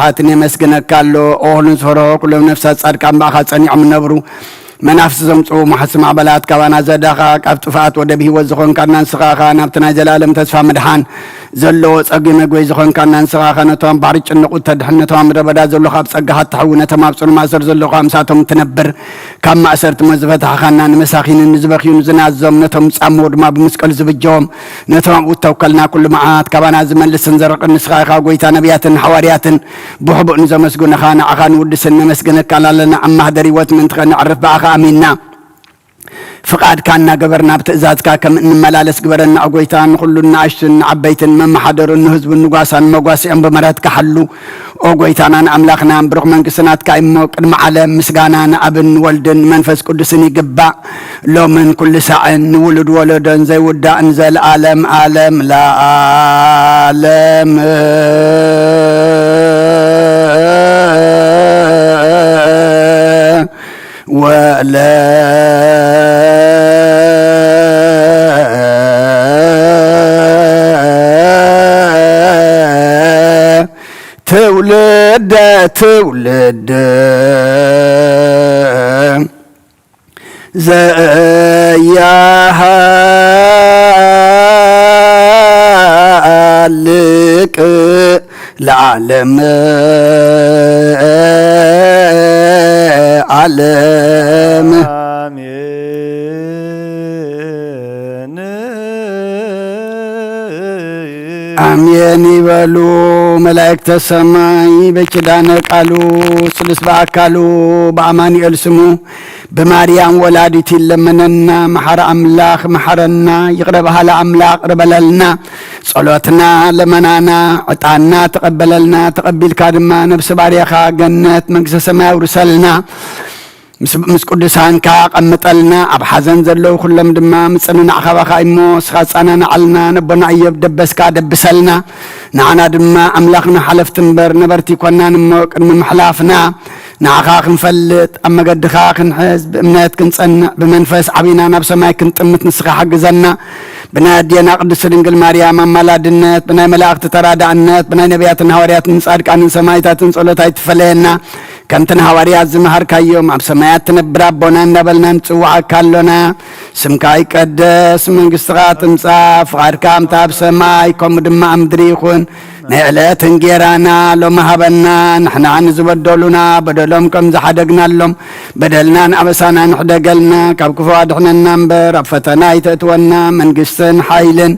هاتني مسكنك كالو أهل سفره كل نفسات صار كم بأخذني عم نبرو منافس زمصو محسم عبلات كوانا زداخا كافتفات ودبي وزخون كانان سخاخا نابتنا جلالم تسفى مدحان زلو صقي مغوي زخون كانان سخاخا نتوام بارج النقود تدحنتوام ربدا زلو خاب صقها تحونا تمابصر ماسر زلو خامساتهم تنبر كم أسرت مزفت خانان مساخين نزبخيون زنازم نتوم صامود ما بمسكل زبجوم نتوام وتوكلنا كل معات كوانا زمن لسنزرق النسخاخا قويتا نبياتن حوارياتن بحبو نزمسقون خانا أخان ودسن مسقنك كالالنا عما هدري وات من تغني عرف بأخا أميننا فقاد كاننا قبرنا بتأزازك كم إن ملالس قبرنا أقويتان كلنا عشتن عبيتن مما حضرن هزب النقاسان مقاسي أم بمرات كحلو أقويتان أنا أملاقنا برغم من قسنات كايمو قدم عالم مسقانا أبن ولدن منفس قدسني قبع لو من كل ساعة ولد ولدن زي ودا انزل عالم عالم لا عالم ولا تولد زيها لك العالم عالم آمين يبلو ملائكة السماء بكدانا قالوا سلس بأكالوا بأماني ألسمو بماريام ولادتي لمننا محر أملاخ محرنا يقربها لأملاق ربللنا صلواتنا لمنانا عطانا تقبللنا تقبل كادما نفس باريخا جنة مقصة سماء ورسلنا مس قدسان كا قمطلنا اب حزن زلو كلهم دما مصننا خبخا ايمو سخصنا نعلنا نبنا ايب دبسكا دبسلنا نعنا دما املاخنا حلفتنبر نبرتي كنا نمو قدم محلافنا نعخا نفلط اما قدخا نحز بامنات كنصنع بمنفس عبينا ناب سماي كنطمت نسخا حجزنا بنادينا قدس دنگل مريم ملادنت بناي ملائكه ترادعنت بناي نبياتنا حوارياتن صادقان سمايتاتن صلوتاي تفلينا كنتنا حواريات زمهر كايوم اب سمايات تنبر ابونا نبلنا نصوع كالونا سمكاي قدس منغستغا تمصا فقاركام تاب سماي كوم دما امدري يكون نعلات انجيرانا لو مهبنا نحن عن زبدلنا بدلهم كم زحدقنا لهم بدلنا ابسانا نحدقلنا كبكفو ادحنا نمبر فتنا يتتونا منغستن حيلن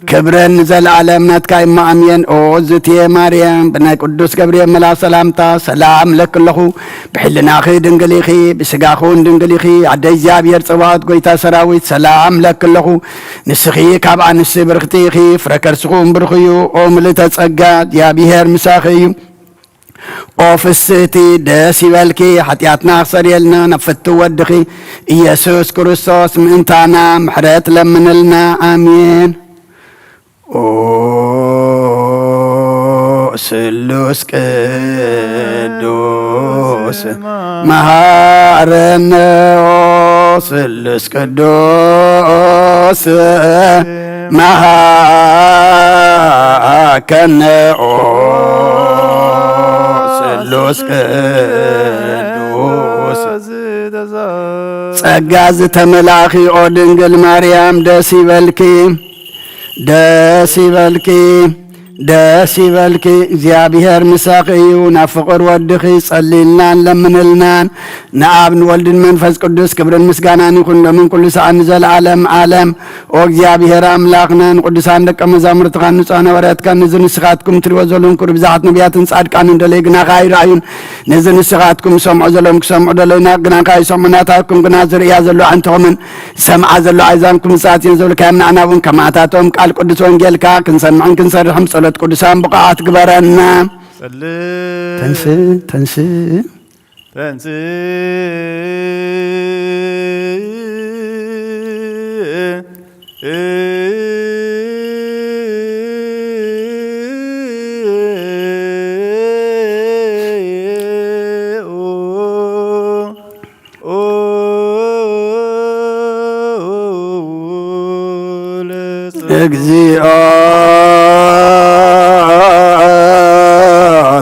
كبرن زل عالمنا تكاي مامين اوزتي مريم بنا قدوس جبريل ملا سلامتا سلام لك له بحلنا خي دنگليخي بسغاخون دنگليخي عدي زابير صوات قويتا سراويت سلام لك له نسخي كابا نس برختيخي فركرسخون برخيو اوملت صقات يا بيهر مساخي اوفستي داسي بالكي حتياتنا خسريلنا نفتو ودخي يسوس كريستوس منتانا محرات لمنلنا امين سلوس قدوس مهارنا سلوس قدوس مهاكنا سلوس قدوس صقاز تملاخي اودنجل مريم داسي داسي بالكي زيابيهر مساقيو نافقر ودخي صليلنا لمنلنا نعابن ولد المنفس قدس كبرن مسقانان يكون من كل ساعة نزل عالم وزيابيهر أملاقنا قدسان دك مزامر تغانوسانا وريتكان نزل نسخاتكم تروزولون كربزاعت نبيات نسعدكان ندليقنا غاير عيون نزل نسخاتكم سمع زلوم سمع دلونا قنا غاي سمناتاكم قنا زريا زلو عنتهم سمع زلو عايزانكم ساعتين زلو كامنا عناون كماتاتهم قال قدس وانجيلكا كنسمعن كنسرحم صلت قدسان بقعات قبرنا تنسي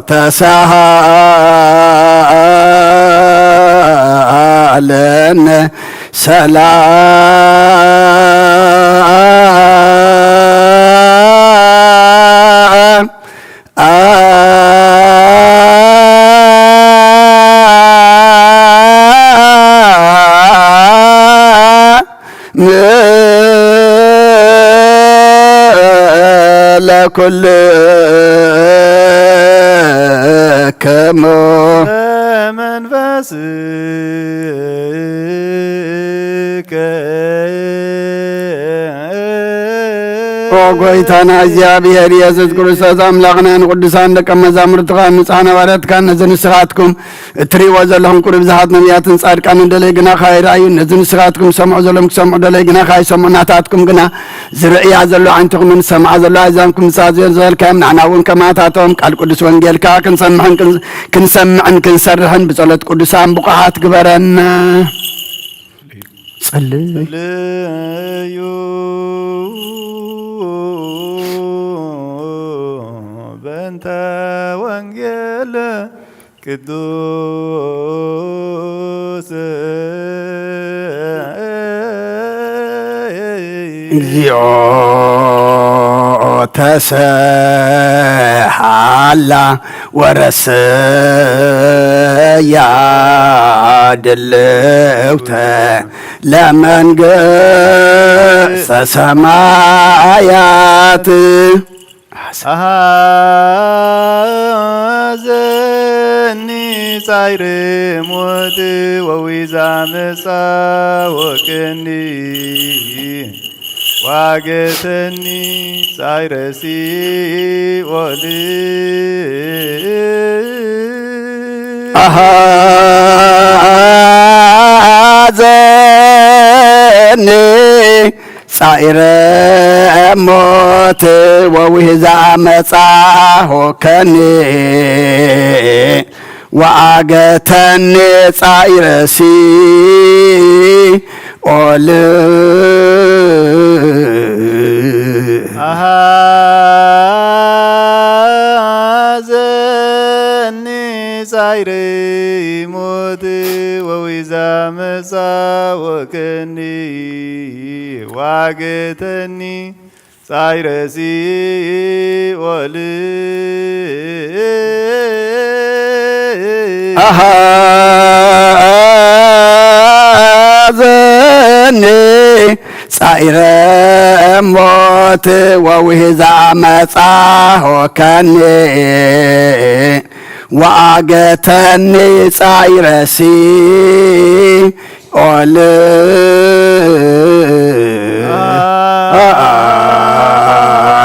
ተሳሃለነ ሰላም ለኩልክሙ መንፈስከ ጎይታና እግዚአብሔር ኢየሱስ ክርስቶስ አምላክናን ቅዱሳን ደቀ መዛሙርትኻ ንጹሐን ሐዋርያትካ ነዚ ንስኻትኩም እትሪእዎ ዘለኹም ቁሩብ ብዙሓት ነቢያትን ጻድቃንን ደለይ ግና ካይረኣዩ ነዚ ንስኻትኩም ሰምዑ ዘሎም ክሰምዑ ደለይ ግና ካይሰምዑ ናታትኩም ግና ዝርእያ ዘሎ ዓይንትኹምን ሰምዓ ዘሎ ኣዛንኩም ንሳዝዮን ዝበልካዮም ንዓና እውን ከማታቶም ቃል ቅዱስ ወንጌልካ ክንሰምዕን ክንሰርሕን ብጸሎት ቅዱሳን ብቑዓት ግበረና ጸልዩ በእንተ ወንጌል ቅዱስ እግዚኦ ተሰሃላ ወረስያ ድልውተ ለመንግሥተ ሰማያት አሐዘኒ ጻዕር ሞት ወዊዛ መጻወቅኒ ዋገተኒ ጻዕረ ሲኦል አሐዘኒ ጻዕረ ሞት ወዊዛ መጻወቅኒ ዋገተኒ ጻዕረ ሲኦል አሐዘኒ ጻዕር ሞት ወዊዛ መጻወቅኒ ዋገተኒ ጻዕረ ሲኦል አሐዘኒ ጻዕረ ሞት ወዊዛ መጻወቅኒ ዋገተኒ ጻዕረ ሲኦል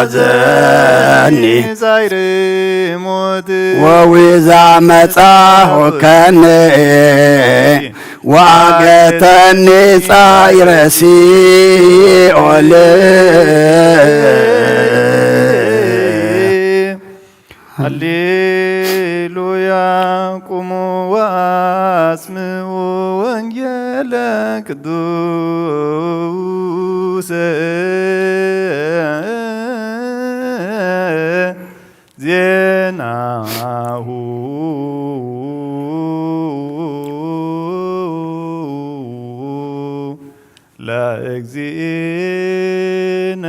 አሐዘኒ ጻዕር ሞት ወዊዛ መጻወቅኒ ዋገተኒ ጻዕረ ሲኦል ሃሌሉያ ቁሙ ወአስምዑ ወንጌለ ቅዱስ ዜናሁ ለእግዚእነ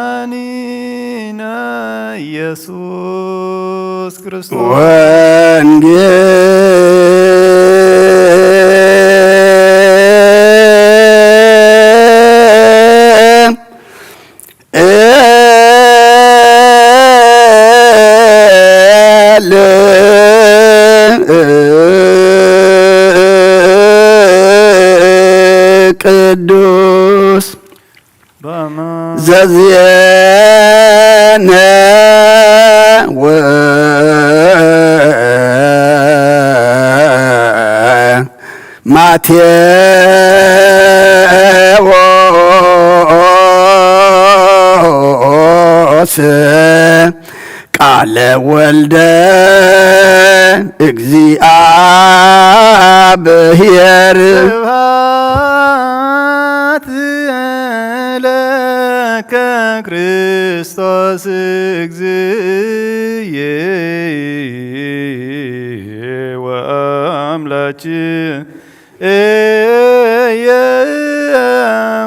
ወመድኃኒነ ኢየሱስ ክርስቶስ ቅዱስ ዘዝየነ ማቴዎስ ቃለ ወልደ እግዚአብሔር ክርስቶስ እግዚእ ወአምላችን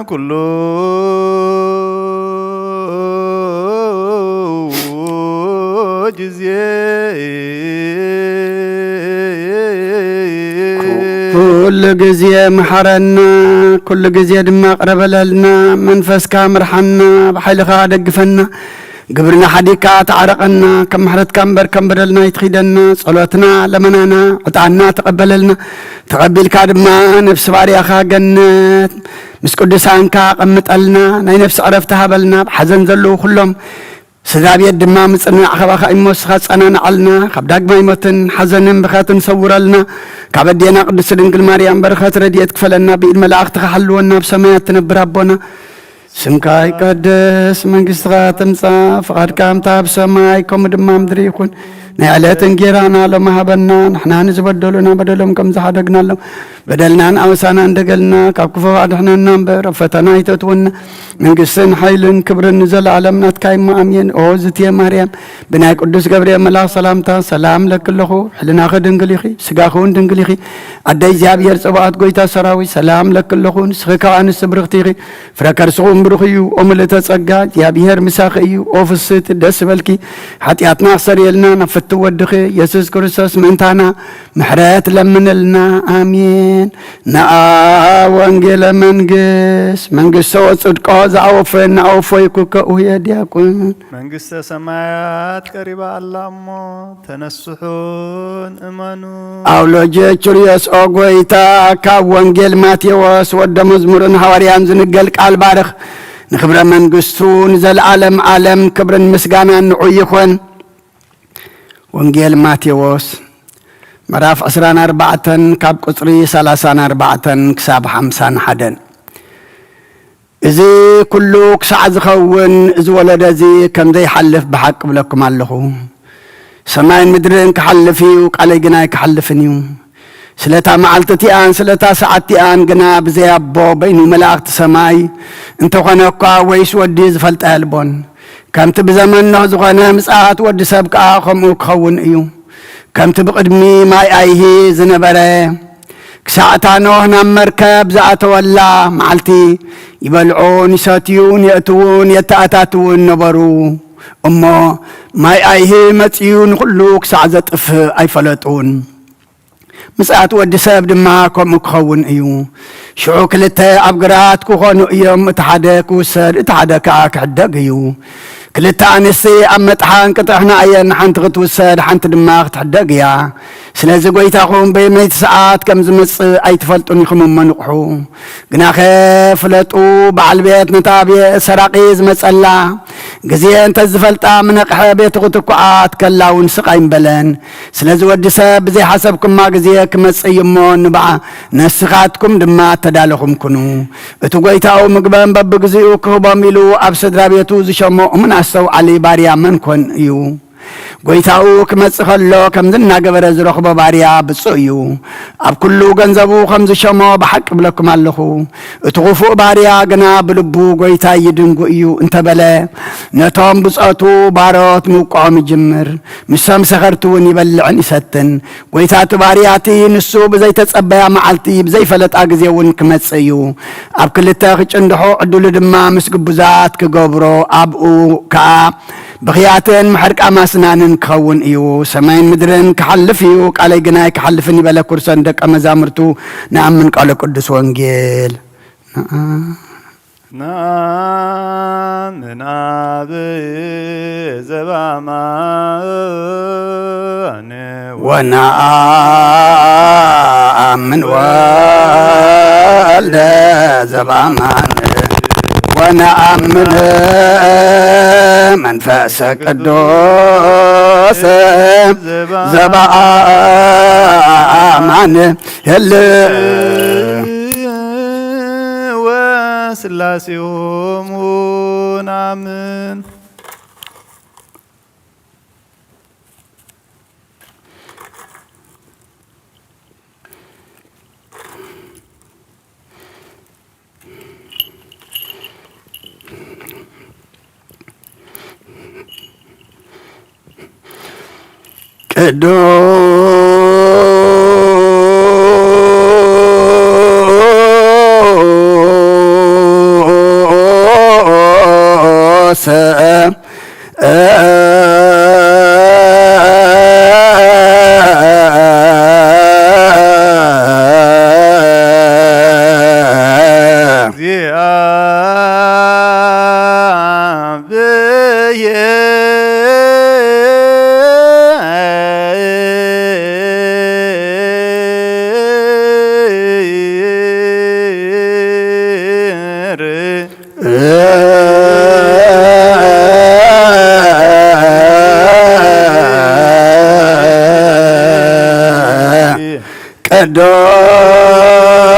ኩሉ ጊዜ كل جزية محرنا كل جزية دم قرب لنا منفس كامرحنا بحيل خادق فنا قبرنا حديقة تعرقنا كم محرت كم بدلنا يتخيدنا صلواتنا لمنانا عطعنا تقبل لنا تقبل كادما نفس باري أخا جنات مس قدسان كا قمت لنا ناي نفس عرفتها بلنا بحزن زلو كلهم سداب يد ما مصنع خباخ إموس خاصنا نعلنا خبداق ما يمتن حزن بخاتن صور لنا كابدينا قدس دنقل مريم برخات رديت كفلنا بإذ ملاك تخحلونا بسمايات تنبر ربنا سمكاي قدس منقستغا تمصا فقد كامتا بسماي كم دمام دريكون نعلاتن جيرانا لما هبنا نحنا نزبدلنا بدلهم كم زحدقنا لهم بدلنا أوسانا اندقلنا كاكفوا عدحنا ننبر فتنا يتتونا من قسن حيلن كبر نزل عالمنا تكايم أمين أوزت يا مريم بناي قدس قبريا ملاك سلامتا سلام لك اللخو حلنا خدن قليخي سقاخون دنقليخي عدي زيابير صباعت قويتا سراوي سلام لك اللخون سخيكا عن السبرغتيخي فركر سغون بروخيو أملتا تسقاج يابير مساخيو أوفست دس بلكي حتياتنا أخسر يلنا نفتو ودخي يسوس كريستوس منتانا محرات لمن لنا آمين نا وانجيل منقس سوى صدقا زعوفين نعوفي كوكا وهي دياكون መንግሥተ ሰማያት ቀሪባ አላሞ ተነስሑን እመኑ أولوجي تشريس أوغويتا كاب وانجيل ماتيوس ود مزمورن حواريان زنقل قال بارخ نخبر منقسون زل عالم كبرن مسقانا نعيخون وانجيل ماتيوس مراف أسران 4 كاب قصري 34 كساب 51 إذا كله كسع زخون إذا ولد زي كم زي حلف بحق بلكم علىه سماين مدرين كحلفي وقالي جناي كحلفنيو سلتا معلتتيان سلتا ساعتيان جنا بزي أبو بينو ملاك سماي انتو خنوكا ويش ودي زفلت قلبون كم تبزمن نهز غنا مساعات ودي سابقا خمو كخون إيو كم تبقدمي ماي أيه زنبري كساعتا نوهنا مركب زعت ولا معلتي يبلعون يساتيون يأتون يتأتاتون نبرو أما ماي أيه متيون كلو كساع زطف أي فلتون مساعت ودي ساب دماكم كخون إيو شعو كلتا أبقرات كخونو إيوم اتحدك وسر اتحدك عدق إيو كلتا أنسي أمتحان كتحنا أيان حانت غتوسر حانت دماغ تحدق يا سلازي قويتاخون بيميت ساعات كم زمص أي تفلتوني خمم منقحو قنا خفلتو بعالبيت نتابي سراقيز مسألة قزيان تزفلتا منقح بيت غتكوعات كلاون سقاين بلن سلازي ودي ساب زي حسبكم ما قزيك مسيمون نبع نسخاتكم دما تدالخم كنو اتو قويتاو مقبان باب قزيو كهباميلو أبسد رابيتو زشمو من أسو علي باريا من كون يو قويتاو كمسخلو كم زنا قبر زرخب باريا بصيو أب كلو جنزبو خمز شمو بحق بلكم اللخو اتغفو باريا قنا بلبو قويتا يدنقو إيو انت بلا نتام بصاتو بارات موقعم جمر مسام سخرتون يبلعن يستن قويتات بارياتي نسو بزي تتصبيا معلتي بزي فلت أقزيون كمسيو أب كلتا خيش اندحو عدو لدما مسقبوزات كقبرو أبقو كاب بخياتن محرق أماسنان كون إيو سماين مدرن كحلف إيو قالي قناي كحلفني بلا كرسان دك أمزامرتو نعم من قال قدس وانجيل نعم من أبي زبامان ونعم من والد زبامان ونأمن منفس قدوس زبامان يل وسلاسيهم ونعمن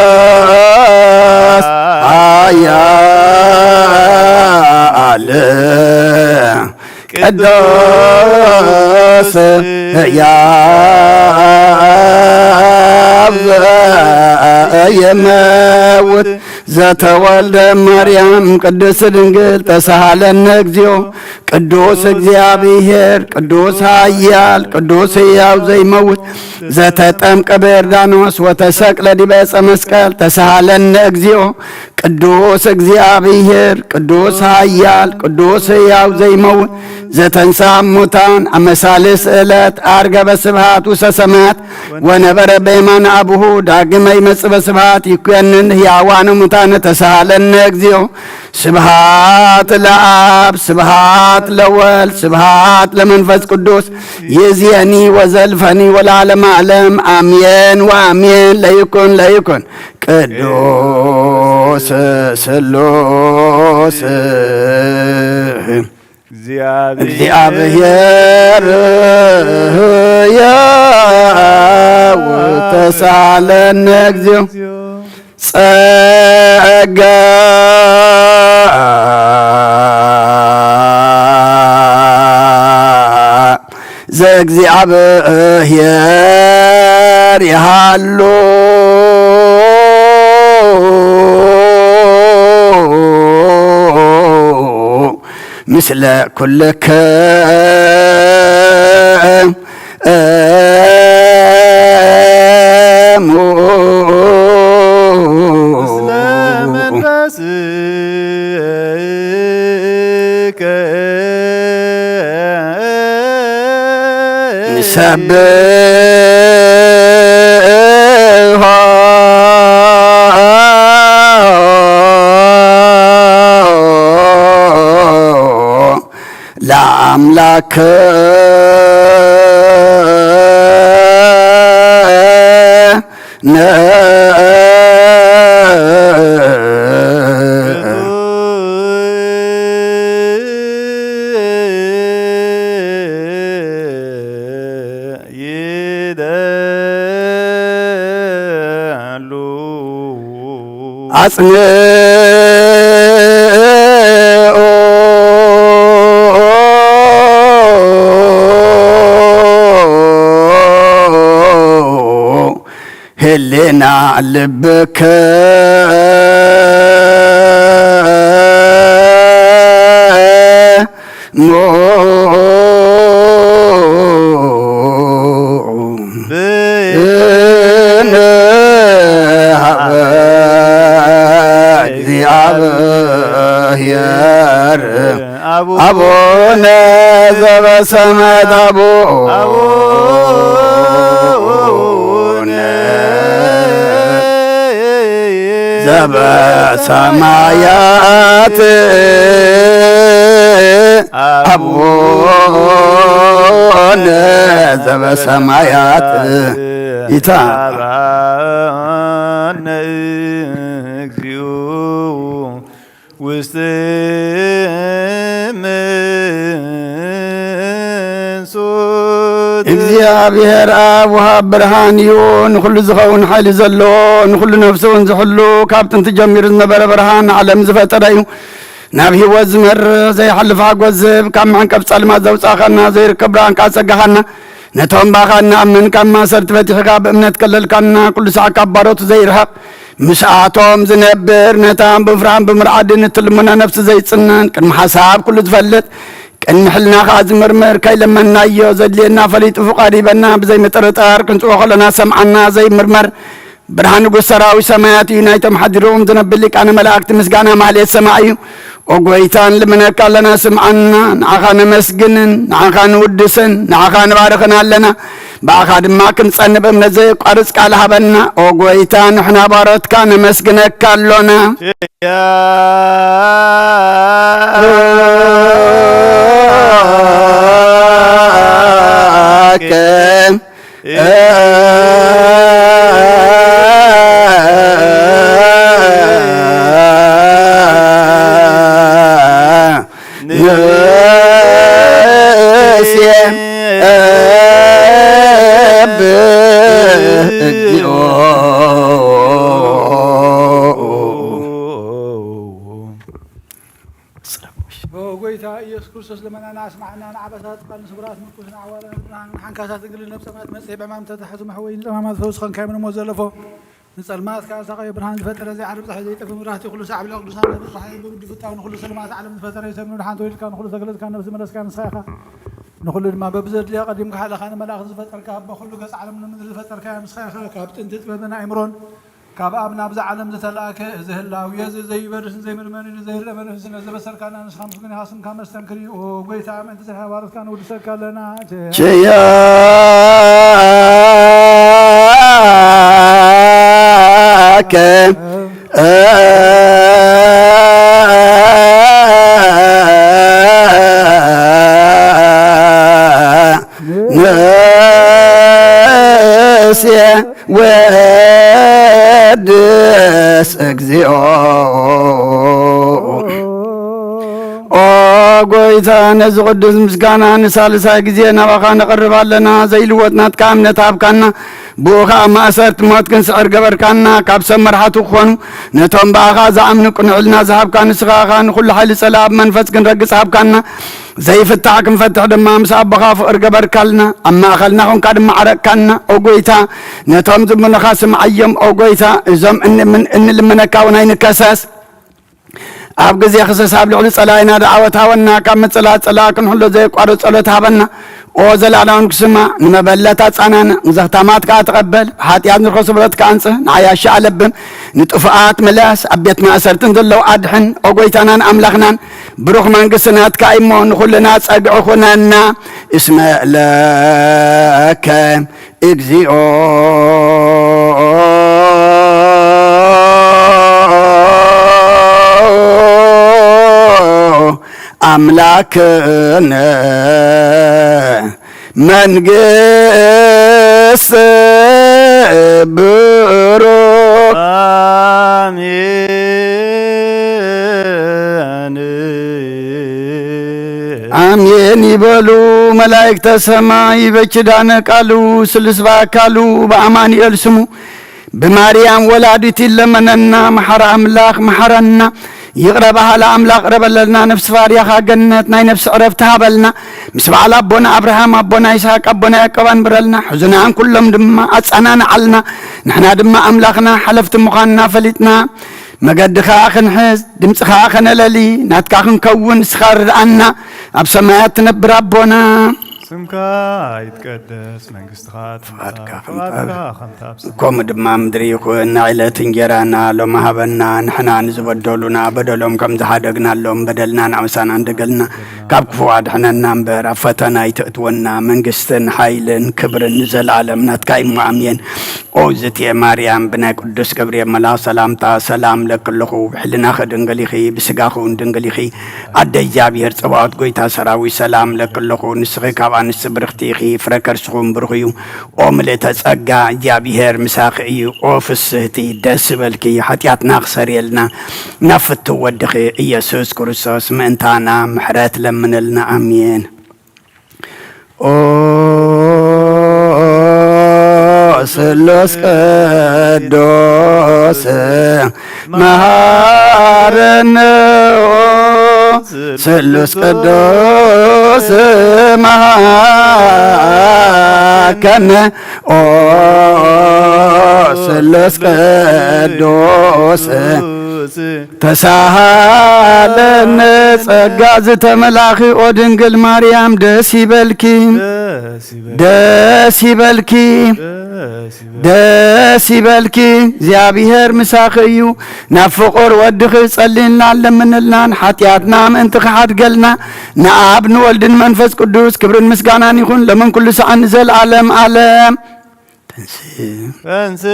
ቅዱስ ኃያል ቅዱስ ሕያው ዘየመውት ዘተወልደ ማርያም ቅድስት ድንግል ተሳሃለነ እግዚኦ ቅዱስ እግዚአብሔር ቅዱስ ኃያል ቅዱስ ሕያው ዘይመውት ዘተጠምቀ በዮርዳኖስ ወተሰቅለ ዲበ ዕፀ መስቀል ተሳሃለነ እግዚኦ ቅዱስ እግዚአብሔር ቅዱስ ኃያል ቅዱስ ሕያው ዘይመውት ዘተንሥአ እሙታን አመሳልስ ዕለት ዐርገ በስብሐት ውስተ ሰማያት ወነበረ በየማነ አቡሁ ዳግመ ይመጽእ በስብሐት ይኰንን ሕያዋነ ሙታነ ተሳሃለነ እግዚኦ ስብሐት ለአብ ስብሐት ለወልድ ስብሐት ለመንፈስ ቅዱስ ይእዜኒ ወዘልፈኒ ወለዓለመ ዓለም አሜን ወአሜን። ለይኩን ለይኩን ቅዱስ ስሉስ እግዚአብሔር ሕያው ተሳሃለነ እግዚኦ ጸጋ ዘእግዚአብሔር ይሃሉ ምስለ ኩልክሙ ምስለ መንፈስከ ንሰብሖ ለአምላክነ ይደሉ አጽንዑ ህሊና ልብከ እግዚአብሔር አቡነ ዘበሰማያት አቡነ ዘበሰማያት አቡነ ዘበሰማያት ይትባረክ እግዚኦ ውስተ መንሱት እግዚአብሔር አብ ወሃብ ብርሃን እዩ ንኩሉ ዝኸውን ሓይሊ ዘለዎ ንኩሉ ነፍሲ እውን ዝሕሉ ካብ ጥንቲ ጀሚሩ ዝነበረ ብርሃን ዓለም ዝፈጠረ እዩ ናብ ህይወት ዝመርሕ ዘይሓልፍ ሓጐዝብ ካብ መዕንቀፍ ጸልማት ዘውፃእኸና ዘይርከብ ብርሃን ካብ ፀጋኻና ነቶም ባኻ ንኣምን ካብ ማሰርቲ ፈቲሕካ ብእምነት ከለልካና ኩሉ ሰዓት ካብ ባሮቱ ዘይርሃቕ ምስኣቶም ዝነብር ነታ ብፍርሃን ብምርዓድን እትልሙና ነፍሲ ዘይጽነን ቅድሚ ሓሳብ ኩሉ ዝፈልጥ كنحلنا خاز مرمر كي لما نايو زدلينا فليت فقاريبنا بزي مترطار كنتو خلنا سمعنا زي مرمر برهان قصراوي سماياتي نايتم حدروم ذنبلك أنا ملاكت مسقانا ماليت سماعي وقويتان لمنك لنا سمعنا نعخان مسقنن نعخان ودسن نعخان بارخنا لنا باخاد ما كنت صنب من زي قرص قال هبنا وقويتان احنا بارت كان مسقنك لنا ኢየሱስ ክርስቶስ ለመናና አስማዕና ንዓበታት ቃል ንስብራት ምልኩስ ንዓዋላ ንሓንካሳት እንግል ነብሰማት መጽሔ በማም ተተሓዙ መሕወይ ንጠማማት ፈውስ ኸንካይ ምንሞ ዘለፎ ንጸልማት ካሳቀዮ ብርሃን ዝፈጠረ ዘይዓርብ ፀሓይ ዘይጠፍ ምራህቲ ኩሉ ሰዓብ ላ ቅዱሳን ፀሓይ ብውዲ ፍታዊ ንኩሉ ሰልማት ዓለም ዝፈጠረ ይሰምኑ ንሓንቲ ወይልካ ንኩሉ ተገለጽካ ነብሲ መለስካ ንስኻ ኢኻ ንኩሉ ድማ በብዘድልያ ቀዲምካ ሓለኻ ንመላእኽቲ ዝፈጠርካ በኩሉ ገጽ ዓለም ንምድሪ ዝፈጠርካ ንስኻ ኢኻ ካብ ጥንቲ ጥበብን ኣእምሮን ካብ ኣብ ናብዚ ዓለም ዝተላእከ እዚ ህላው የዚ ዘይበርስን ዘይምርመርን ዘይረመን ህዝነ ዝበሰርካና ንስኻ ምስጉን ኢኻ ስምካ መስተንክሪ ኦ ጎይታ ኣመንቲ ዘሓባረትካ ንውድሰካ ኣለና ቸያከ ነስየ ወድስ እግዚኦ ጎይታ ነዚ ቅዱስ ምስጋና ንሳልሳይ ግዜ ናባኻ ነቐርባለና ዘይልወጥናትካ እምነት ሃብካና ብኡኻ ማእሰርቲ ሞት ክንስዕር ገበርካና ካብ ሰብ መርሓቱ ክኾኑ ነቶም በኣኻ ዝኣምኑ ቅንዕልና ዝሃብካ ንስኻ ኢኻ ንኩሉ ሓይሊ ጸላብ መንፈስ ክንረግጽ ሃብካና ዘይፍታሕ ክንፈትሕ ድማ ምስ ኣቦኻ ፍቕሪ ገበርካልና ኣብ ማእኸልና ኾንካ ድማ ዓረቕካልና ኦ ጎይታ ነቶም ዝምኑኻ ስምዓዮም ኦ ጎይታ እዞም እንልምነካ እውን ኣይንከሰስ ኣብ ግዜ ክሰስ ኣብ ልዕሊ ጸላኢና ደዓወት ሃበና ካብ ምጽላት ጸላእ ክንሕሎ ዘይቋርፅ ጸሎት ሃበና ኦ ዘላለውን ክስማ ንመበለታ ጻናና ንዘኽታማትካ ተቐበል ሓጢኣት ንርኮ ስብረትካ አንጽህ ንዓያሻ ኣለብን ንጥፉኣት መላስ ኣብ ቤት ማእሰርትን ዘለዉ ኣድሕን ኦ ጎይታናን ኣምላኽናን ብሩኽ መንግስትናትካ እሞ ንኹልና ጸግዑ ኹነና እስመ ለከ እግዚኦ አምላክነ መንግስት ብሩክ አሜን አሜን ይበሉ መላእክተ ሰማይ በኪዳነ ቃሉ ስልስ በአካሉ በአማኑኤል ስሙ በማርያም ወላዲት ለመነና መሐራ አምላክ መሐረና يقرب على أملاك ربلنا نفس فاريخا جنة ناي نفس عرفت هبلنا مسبع أبونا أبراهام أبونا إسحاق أبونا يعقوب برلنا حزنا عن كلهم دم أتصنعنا علنا نحنا دم أملاكنا حلفت مخنا فلتنا مجد خاخن حز دمس خاخن للي ناتكاخن كون سخر عنا أبسمات نبر أبونا ስምካ ይትቀደስ መንግስትኻ ትምጻእ كم دم مدري يكون عيلة إنجرانا لو ما هبنا نحنا نزبدلونا بدلهم كم زهادقنا لهم بدلنا نعمسان عندقلنا كابكفو عاد حنا نامبر فتنا يتأتونا منقستن حيلن كبر نزل عالم نتكاي معامين أوزت يا مريم بنا قدس قبريل ملا سلامتا سلام لك اللخو بحلنا خدنقليخي بسقاخو ندنقليخي عدى جابير صباط قويتا سراوي سلام لك اللخو نسخي كابان السبرختيخي فركر سخون برغيو أملتا تسقى جابير مساقعي وفسهتي دسبلكي حتياتنا خسر يلنا نفتو ودخي إيسوس كرسوس منتانا محرات لمن لنا أمين سلوس قدوس مهارنا سلوس قدوس مهارنا سلوس قدوس ቅዱስ ተሳሃለነ ጸጋ ዝተመላኺ ኦ ድንግል ማርያም ደስ ይበልኪ ደስ ይበልኪ ደስ ይበልኪ እግዚአብሔር ምሳኺ እዩ ናብ ፍቁር ወድኺ ጸሊልና ለምንልናን ሓጢአትና ምእንቲ ክሓድገልና ንአብ ንወልድን መንፈስ ቅዱስ ክብርን ምስጋናን ይኹን ለመን ኩሉ ሰዓን ዘለዓለም ዓለም ፈንስ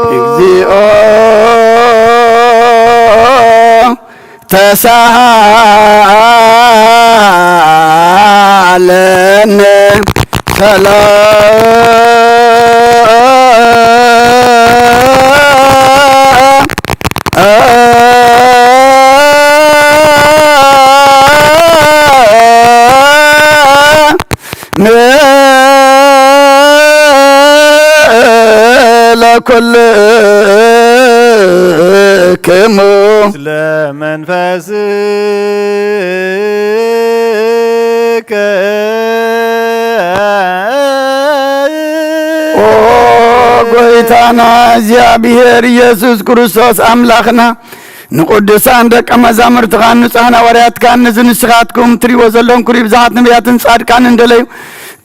እግዚኦ ተሳሃለነ ለኩልክሙ ስለመንፈስከ ኦ ጎይታና እግዚአብሔር ኢየሱስ ክርስቶስ አምላኽና ንቅዱሳን ደቀ መዛሙርትኻ ንጹሐን ሐዋርያትካ እነዚ ንስኻትኩም ትሪእዎ ዘለኹም ኩሪ ብዙሓት ነቢያትን ጻድቃን እንደለዩ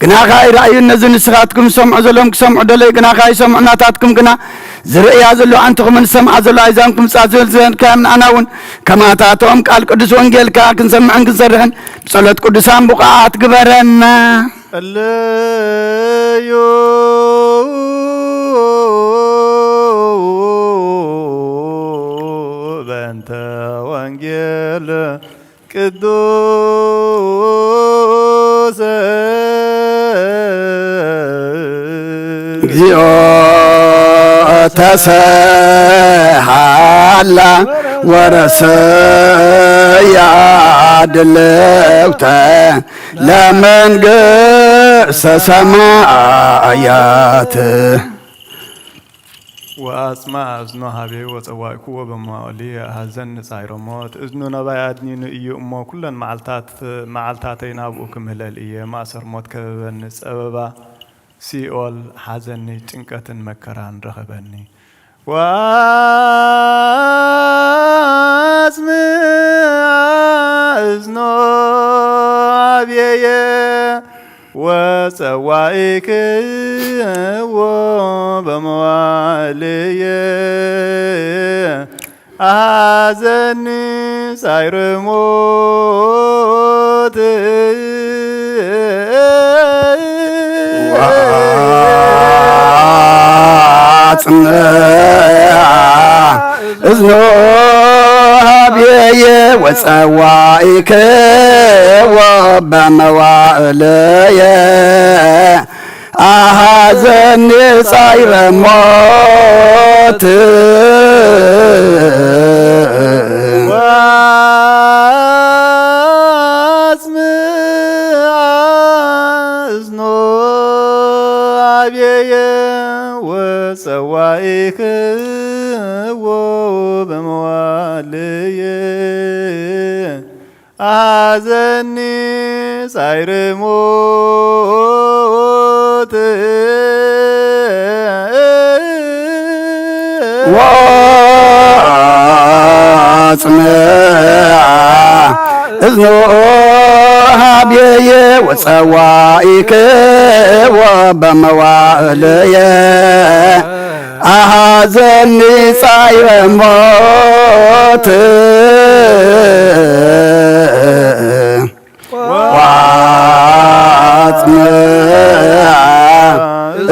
ግናኻ ይረአዩ እነዚ ንስኻትኩም ሰምዑ ዘለዎም ክሰምዑ ደለዩ ግናኻ ይሰምዑ ናታትኩም ግና ዝርእያ ዘሎ አንትኹምን ሰምዓ ዘሎ ኣይዛንኩም ጻዝል ዘንካም ንኣና እውን ከማታቶም ቃል ቅዱስ ወንጌልካ ክንሰምዕን ክንሰርሕን ብጸሎት ቅዱሳን ቡቃት ግበረና እልዩ በእንተ ወንጌል ቅዱስ እግዚኦ ተሰሃላ ወረሰያ ድልውተ ለመንግሥተ ሰማያት ወአጽማ እዝኖ ሃቤ ወፀዋእኩዎ በመዋዕልየ ሃዘን ንጻይሮሞት እዝኑ ነባይ አድኒኑ እዩ እሞ ኩለን መዓልታተይ ናብኡ ክምህለል እየ ማእሰር ሞት ከበበኒ ጸበባ ሲኦል ሓዘኒ ጭንቀትን መከራን ረኸበኒ ወአጽማ እዝኖ ሃቤየ ወፀዋእክዎ በመዋዕልየ ሃዘኒ ጻዕረ ሞት ወአጽማ እዝኖ ሃቤየ ወፀዋእክዎ በመዋዕልየ ሃዘኒ ጻዕረ ሞት ወአጽማ እዝኖ ሃቤየ ወፀዋእክዎ በመዋዕልየ ሃዘኒ ጻዕረ ሞት ወአጽማ እዝኖ ሃቤየ ወፀዋእክዎ በመዋዕልየ ሃዘኒ ጻዕረ ሞት ወአጽማ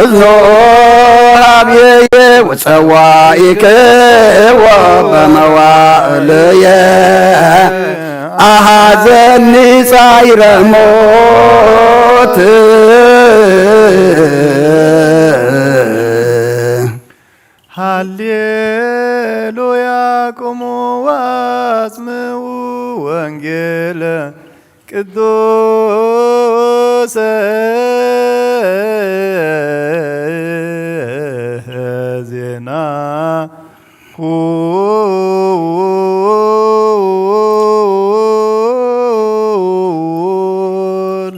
እዝኖ ሃቤየ ወፀዋእክዎ በመዋዕልየ ሃዘኒ ጻዕረ ሞት ሃሌሉያ ቁሙ ወአጽምዑ ወንጌለ ቅዱስ ዜና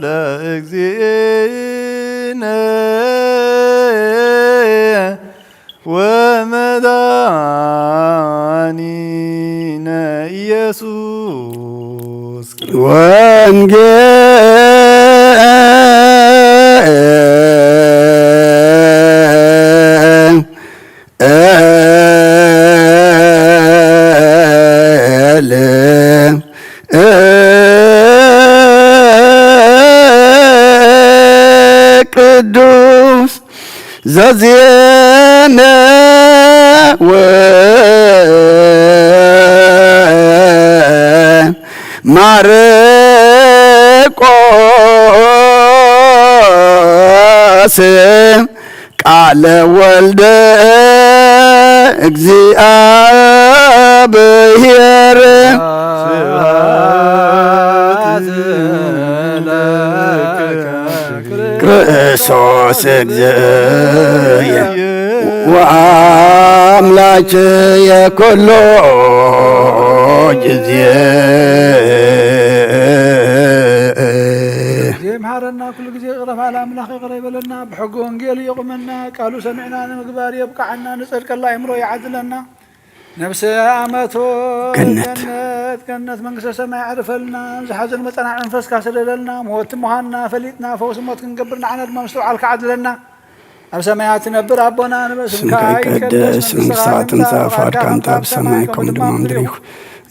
ለእግዚእነ ወመድኃኒነ ኢየሱስ ቅዱስ ዘዜነ ማርቆስ ቃለ ወልደ እግዚአብሔር ክርስቶስ እግዚእየ ወአምላክየ ኩሉ ጊዜ يمهرنا كل جزء غرف على أملاخ قريب لنا بحق وانجيل يقمنا قالوا سمعنا مقبار يبقى عنا نسألك الله يمره يعدلنا نفس أمته كنت من قصة سماء يعرف لنا زحزن متنا أنفس كاسر لنا موت مهنا فليتنا فوز موت كنقبرنا عنا الممسوع على الكعد لنا أبسمايات نبر أبونا نبسمك قدس من ساعة سافر كانت أبسمايكم دمامدريخ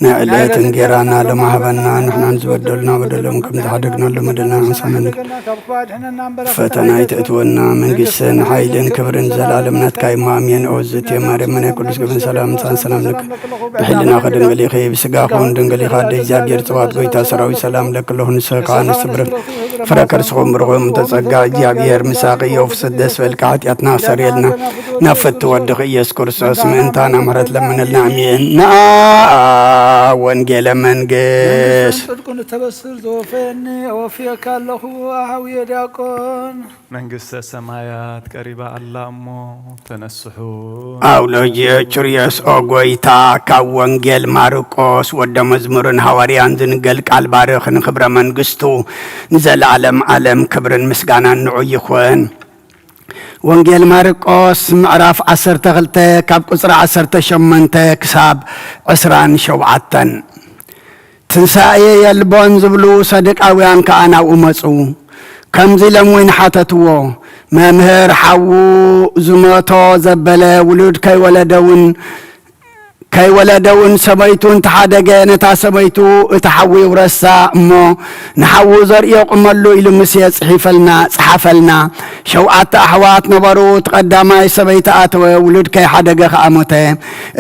نعلات انجرانا لما هبنا نحن نزبدلنا بدلهم كم تحدقنا لمدلنا عصامنا فتنا يتأتونا من قسن حيلين كبرن زلالمنا تكاي مامين أوزت يا مريم من يقول سكبن سلام سلام لك بحلنا خدن قلي خيب سقاقون دنقلي خادي جابير توات قويتا سراوي سلام لك الله نسقان السبر فركر سخوم برغم تسقا جابير مساقي وفسد دسفل كعاتياتنا سريلنا نفت ودخ يسكر سوس من تانا مرت لمن النعمين ወንጌለ መንግስት ጽድቁን ተበስር ዘወፈኒ ወፊከ ለሁ አህውየ ዲያቆን መንግስተ ሰማያት ቀሪባ አላሞ ተነስሑ አውሎጂ ቹሪየስ ኦጎይታ ካብ ወንጌል ማርቆስ ወደ መዝሙርን ሐዋርያን ዝንገል ቃል ባርኽን ክብረ መንግስቱ ንዘላለም ዓለም ክብርን ምስጋናን ንዑ ይኹን ወንጌል ማርቆስ ምዕራፍ 12 ካብ ቁጽሪ 18 ክሳብ 27 ትንሣኤ የልቦን ዝብሉ ሰደቃውያን ከኣናብኡ መፁ ከምዚ ለምወይን ሓተትዎ መምህር ሓዉ ዝሞቶ ዘበለ ውሉድ ከይወለደውን ሰበይቱን ተሓደገ ነታ ሰበይቱ እተሓዊ ውረሳ እሞ ንሓዉ ዘርእዮ ቁመሉ ኢሉ ምስ ጽሓፈልና ሸውዓተ ኣሕዋት ነበሩ ተቐዳማይ ሰበይቲ ኣተወ ውሉድ ከይሓደገ ከዓ ሞተ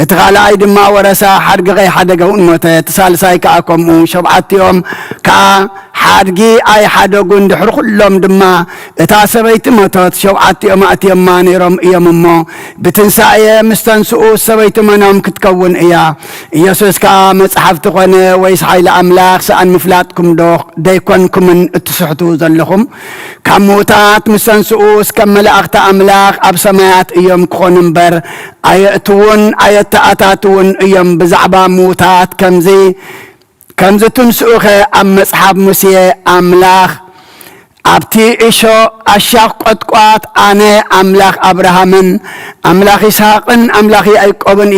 እቲ ካልኣይ ድማ ወረሳ ሓድጊ ከይሓደገ እውን ሞተ እቲ ሳልሳይ ከዓ ከምኡ ሸውዓትዮም ከዓ ሓድጊ ኣይሓደጉን ድሕሪ ኩሎም ድማ እታ ሰበይቲ ሞተት ሸውዓትኦም ኣትዮማ ነይሮም እዮም እሞ ብትንሣኤ ምስ ተንስኡ ሰበይቲ መኖም ክትከውን እያ ኢየሱስ ከዓ መጽሓፍቲ ኾነ ወይስ ሓይሊ ኣምላኽ ሰኣን ምፍላጥኩም ዶ ደይኮንኩምን እትስሕቱ ዘለኹም ካብ ሙታት ምስ ተንስኡ እስከብ መላእኽቲ ኣምላኽ ኣብ ሰማያት እዮም ክኾኑ እምበር ኣየእትውን ኣየተኣታትውን እዮም ብዛዕባ ሙታት ከምዚ ትንስኡኸ ኣብ መጽሓፍ ሙሴ ኣምላኽ ኣብቲ እሾ ኣሻኽ ቆጥቋጥ ኣነ ኣምላኽ ኣብርሃምን ኣምላኽ ይስሐቅን ኣምላኽ ያዕቆብን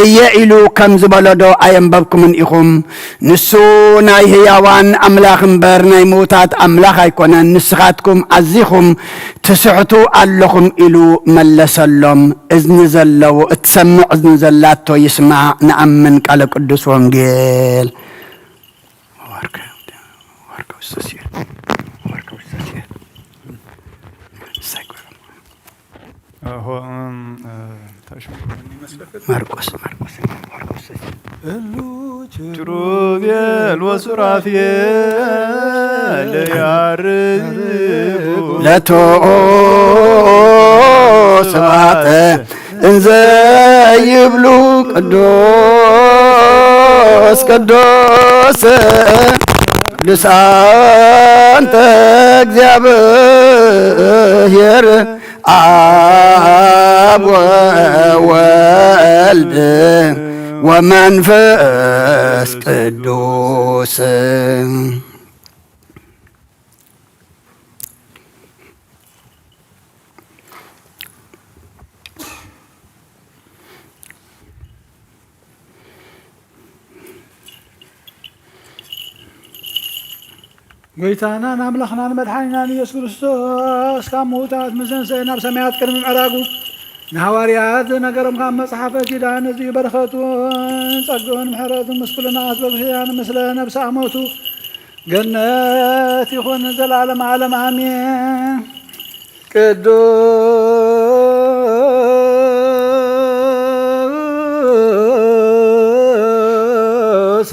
እየ ኢሉ ከም ዝበለዶ ኣየንበብኩምን ኢኹም ንሱ ናይ ህያዋን ኣምላኽ እምበር ናይ ሙታት ኣምላኽ ኣይኮነን ንስኻትኩም ዓዚኹም ትስሕቱ ኣለኹም ኢሉ መለሰሎም እዝኒ ዘለዎ እትሰምዕ እዝኒ ዘላቶ ይስማዕ ንኣምን ቃለ ቅዱስ ወንጌል ማርቆስ ኪሩቤል ወሱራፌል ያርቡ ለቶ ስብሐተ እንዘ ይብሉ ቅዱስ ቅዱስ ቅዱስ አንተ እግዚአብሔር አብ ወወልድ ወመንፈስ ቅዱስ ጎይታና አምላኽናን መድኃኒናን ኢየሱስ ክርስቶስ ካብ ምውታት ምሰንሰ ናብ ሰማያት ቅድሚ ምዕራጉ ንሐዋርያት ነገሮም ካብ መጽሓፈ ኪዳን እዚ በረኸቱ ጸጋውን ምሕረቱን ምስ ኩልናት በብህያን ምስለ ነብሲ ኣሞቱ ገነት ይኹን ዘላለም ዓለም ኣሜን። ቅዱስ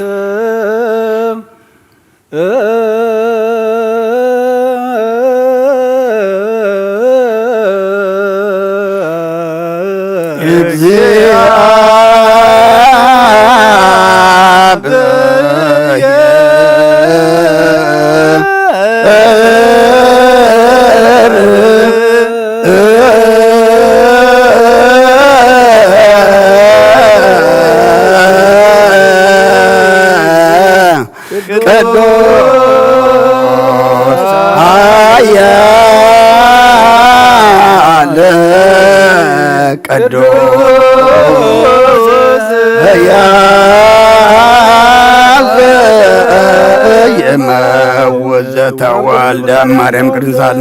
ቅዱስ የመወዘተ ወልደ ማርያም ቅዱሳን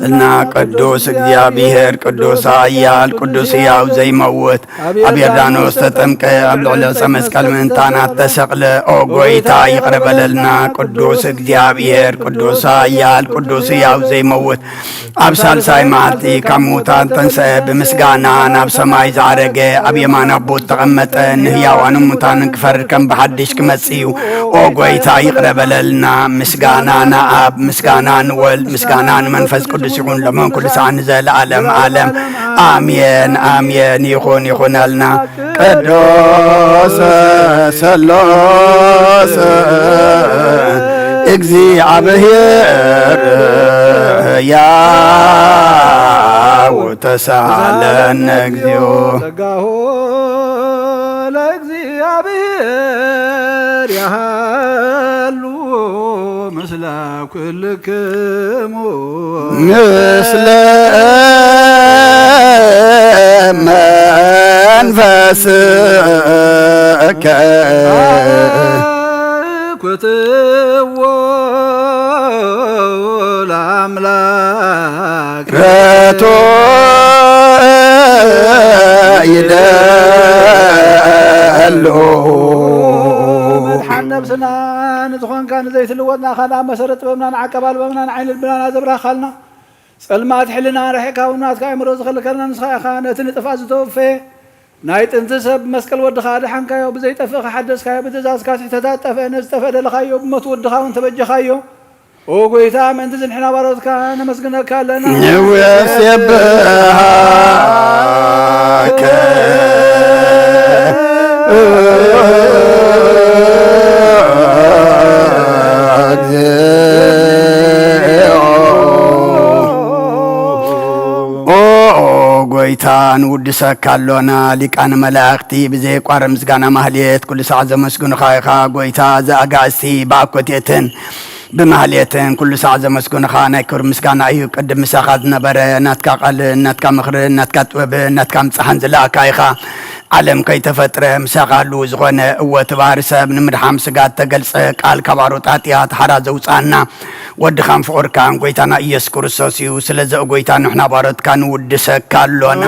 እና ቅዱስ እግዚአብሔር ቅዱስ ኃያል ቅዱስ ሕያው ዘይመውት ኣብ ዮርዳኖስ ተጠምቀ ኣብ ልዕሊ ዕፀ መስቀል ምእንታናት ተሰቕለ ኦ ጎይታ ይቅር በለልና። ቅዱስ እግዚአብሔር ቅዱስ ኃያል ቅዱስ ሕያው ዘይመውት ኣብ ሳልሳይ መዓልቲ ካብ ሙታን ተንሥአ ብምስጋና ናብ ሰማይ ዝዓረገ ኣብ የማን ኣቦት ተቐመጠ ንህያዋንን ሙታንን ክፈርድ ከም ብሓድሽ ክመጽእ እዩ። ኦ ጎይታ ይቅር በለልና። ምስጋና ንኣብ ምስጋና ንወልድ ምስጋና ንመንፈስ ቅዱስ ይኹን ሎሞን ኩሉ ሰዓት ንዘለዓለም ዓለም ኣሜን ኣሜን ይኹን ይኹነልና። ቅዱስ ሰሎስ እግዚአብሔር ያው ተሳለነ እግዚኦ ጸጋሁ ለእግዚአብሔር ያሃሉ ምስለ ኩልክሙ ምስለ መንፈስከ ኩትዎ ለአምላክ ረቶ ይደሎ መድሓን ነብስና ንዝኾንካ ንዘይትልወጥና ኻና መሰረት ጥበብና ንዓቀባ ልበብና ንዓይኒ ልብናና ዘብራኻልና ጸልማት ሕልና ረሒካውናትካ ኣእምሮ ዝኸልከልና ንስኻ ኢኻ ነቲ ንጥፋእ ዝተወፈየ ናይ ጥንቲ ሰብ መስቀል ወድኻ ድሓንካዮ ብዘይጠፍእ ሓደስካዮ ብትእዛዝካ ትሕተታት ጠፍአ ነዝጠፍአ ደለኻዮ ብሞት ወድኻ እውን ተበጀኻዮ ኦ ጎይታ ምእንቲ ዝንሕና ባሮትካ ነመስግነካ ኣለና ንውስብሃከ ጎይታን ውድሰካ ኣሎና ሊቃነ መላእኽቲ ብዘይቋረ ምስጋና ማህሌት ኩሉ ሰዓት ዘመስግኑኻ ኢኻ ጎይታ ዘኣጋእዝቲ ብኣኮቴትን ብማህሌትን ኩሉ ሰዓት ዘመስግኑኻ ናይ ክብሪ ምስጋና እዩ። ቅድም ምሳኻ ዝነበረ ናትካ ቃልን ናትካ ምኽርን ናትካ ጥበብን ናትካ ምፅሓን ዝለኣካ ኢኻ ዓለም ከይተፈጥረ ምሳኻሉ ዝኾነ እወት ባህሪ ሰብ ንምድሓም ስጋት ተገልጸ ቃል ካብ ኣሮጣጢያት ሓራ ዘውፃና ወድኻን ፍቑርካን ጎይታና ኢየሱስ ክርስቶስ እዩ። ስለዚ ጎይታ ንሕና ባሮትካ ንውድሰካ ኣሎና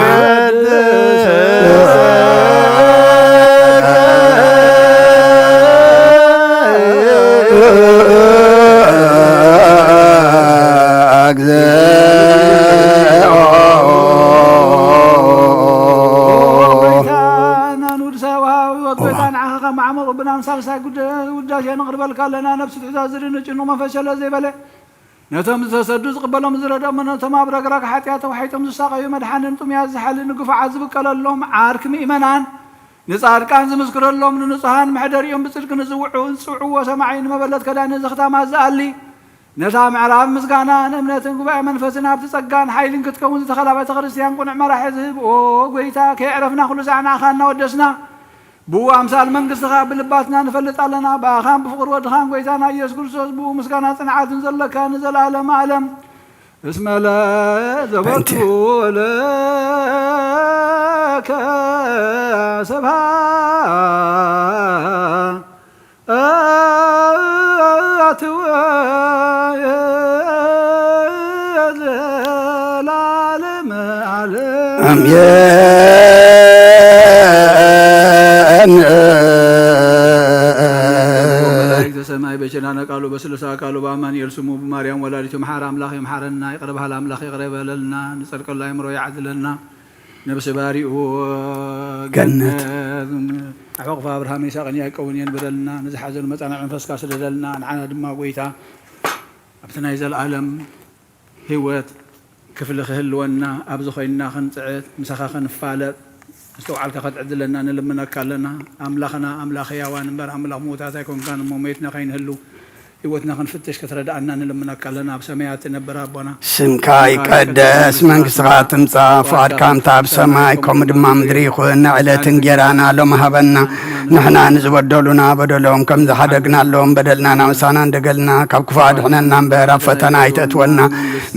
ሳልሳይ ውዳሴ ንቕርበልካ ኣለና ነብሲ ትእዛዝ ዝድንጭኑ መንፈሸለ ዘይበለ ነቶም ዝተሰዱ ዝቕበሎም ዝረዶም ነቶም ኣብ ረግረግ ሓጢኣት ተዋሒጦም ዝሳቀዩ መድሓንን ጥምያት ዝሓሊ ንግፉዓት ዝብቀለሎም ዓርኪ ምእመናን نصار كان زمسكر لهم نصهان محدر يوم بصدق نصوعوا وسمعين مبلت كدان زختام زالي نتام عراب مسكانا نمنتن قبع منفسنا بتسقان حيل كتكون تخلابة كريستيان قنع مرح يذهب وقويتا كي عرفنا كل ساعة خاننا ودسنا بو أمثال من قصدها بلباتنا نفلت علينا باخان بفقر ودخان قويتانا يسكر سوس بو مسكانا صنعات نزل كان نزل عالم عالم اسم لا زبط لك سبها سماي بجنانا قالوا بسلسا قالوا بامان يرسموا بمريم ولادتهم حرام الله يمحرنا يقربها الاملاخ يقرب لنا نسرق الله يمر يعدلنا نبس باري جنة عقف ابراهيم يساق يعقوب ينبدلنا نزحزن مصنع منفس كاسدلنا نعنا دما قويتا ابتنا يزل العالم هوت كفل خهلونا ابزو خينا خنصعت مسخا خنفالت استوعلك قد عدلنا نلمنا كلنا املاخنا املاخ ياوان بر املاخ موتاتا يكون كان موميتنا خين هلو ህይወትና ክንፍትሽ ከተረዳእና ንለምናካለና ኣብ ሰማያት ትነብር ኣቦና ስምካ ይቀደስ መንግስትኻ ትምጻእ ፍቓድካ ኣብ ሰማይ ከምኡ ድማ ምድሪ ይኹን ንዕለት እንጀራና ሎሚ ሃበና ንሕና ንዝበደሉና በደሎም ከም ዝሓደግናሎም በደልና ናምሳና እንደገልና ካብ ክፉእ ኣድሕነና እምበር ኣብ ፈተና ኣይተእትወና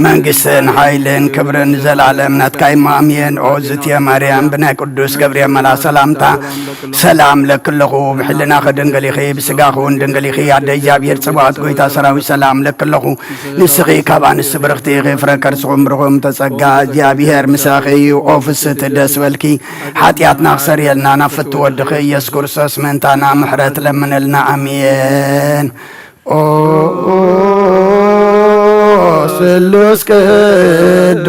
መንግስትን ሓይልን ክብርን ንዘላለም ናትካ ይማእምየን ኦ ዝትየ ማርያም ብናይ ቅዱስ ገብርኤል መላ ሰላምታ ሰላም ለክለኹ ብሕልና ክድንግል ኢኺ ብስጋኹ ድንግል ኢኺ ኣደ እግዚኣብሔር ጽባኦት ጎይታ ሰራዊት ሰላም ለክለኹ ንስኺ ካብ ኣንስቲ ብርኽቲ ኢኺ ፍረ ከርስኹም ብርኹም ተጸጋ እግዚኣብሔር ምሳኺ እዩ ኦ ፍስቲ ደስ በልኪ ሓጢኣትና ክሰርየልና ናብ ፍቲ ወድኺ ኢየሱስ ክርስቶስ ምእንታና ምሕረት ለምንልና ኣሜን ኦ ስሉስ ቅዱስ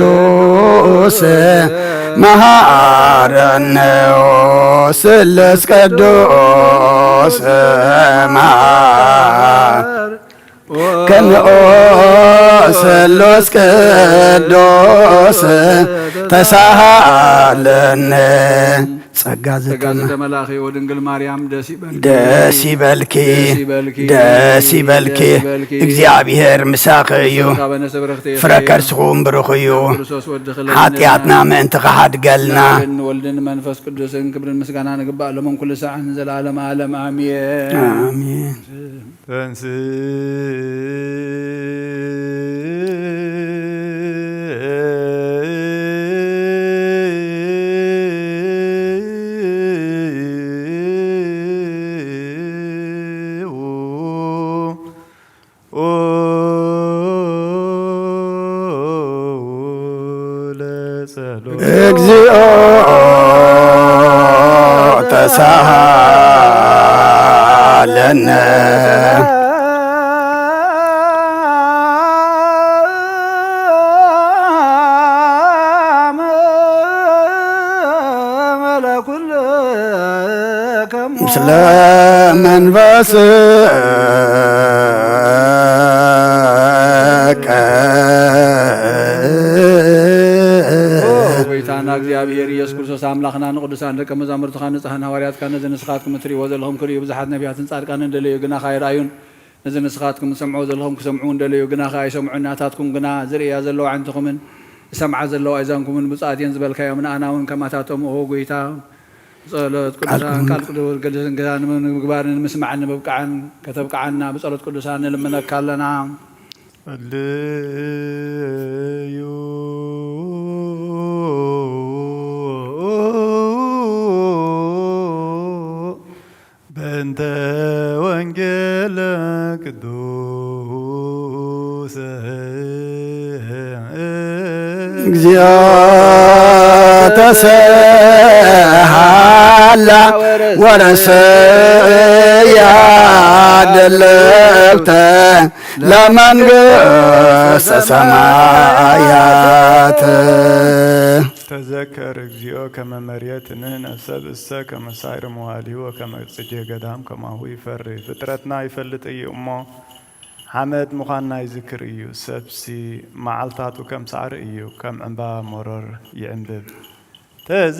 መሃረነ ኦ ስሉስ ቅዱስ كنو سلوس كدوس تسهلن ጸጋዘ ተመላኺ ወድንግል ማርያም ደስ ይበልኪ እግዚአብሔር ምሳኺ እዩ ፍረ ከርስኹም ብሩኽ እዩ ኃጢአትና ምእንቲ ኸሓድገልና ወልድን መንፈስ ቅዱስን ክብርን ምስጋና ንግባእ ሎሞም ኩሉ ሰዓት ንዘላለም ዓለም አሜን አሜን ተንስ እግዚኦ ተሳሃለነ ምስለ መንፈስከ እግዚአብሔር ኢየሱስ ክርስቶስ አምላክና ንቅዱሳን ደቀ መዛሙርትኻ ንጽሕና ሐዋርያትካ ነዝንስኻትኩም ትሪእዎ ዘለኹም ክሪኡ ብዙሓት ነቢያትን ጻድቃንን እንደለዩ ግና ኻይራእዩን ነዝንስኻትኩም ሰምዑ ዘለኹም ክሰምዑ እንደለዩ ግና ኻይሰምዑን ናታትኩም ግና ዝርእያ ዘለዋ ዓንትኹምን ሰምዓ ዘለዋ እዛንኩምን ብፅኣት እየን ዝበልካዮም ንኣና እውን ከማታቶም ኦ ጎይታ ጸሎት ቅዱሳን ቃል ቅዱስ ገድስን ገዛን ምግባርን ምስማዕን ምብቃዕን ከተብቃዓና ብጸሎት ቅዱሳን ንልምነካ ኣለና ልዩ በእንተ ወንጌል ቅዱስ እግዚኦ ተሰሃላ ወረሰያ ደለብተ ለመንግሥተ ሰማያት ተዘከር እግዚኦ ከመ መሬት ንሕነ ሰብእሰ ከመ ሳዕሪ መዋዕሊሁ ወከመ ጽጌ ገዳም ከማሁ ይፈሪ ፍጥረትና ይፈልጥ እዩ እሞ ሓመድ ምዃንና ይዝክር እዩ ሰብሲ መዓልታቱ ከም ሳዕሪ እዩ ከም ዕምባባ ሞረር ይዕንብብ ተዘ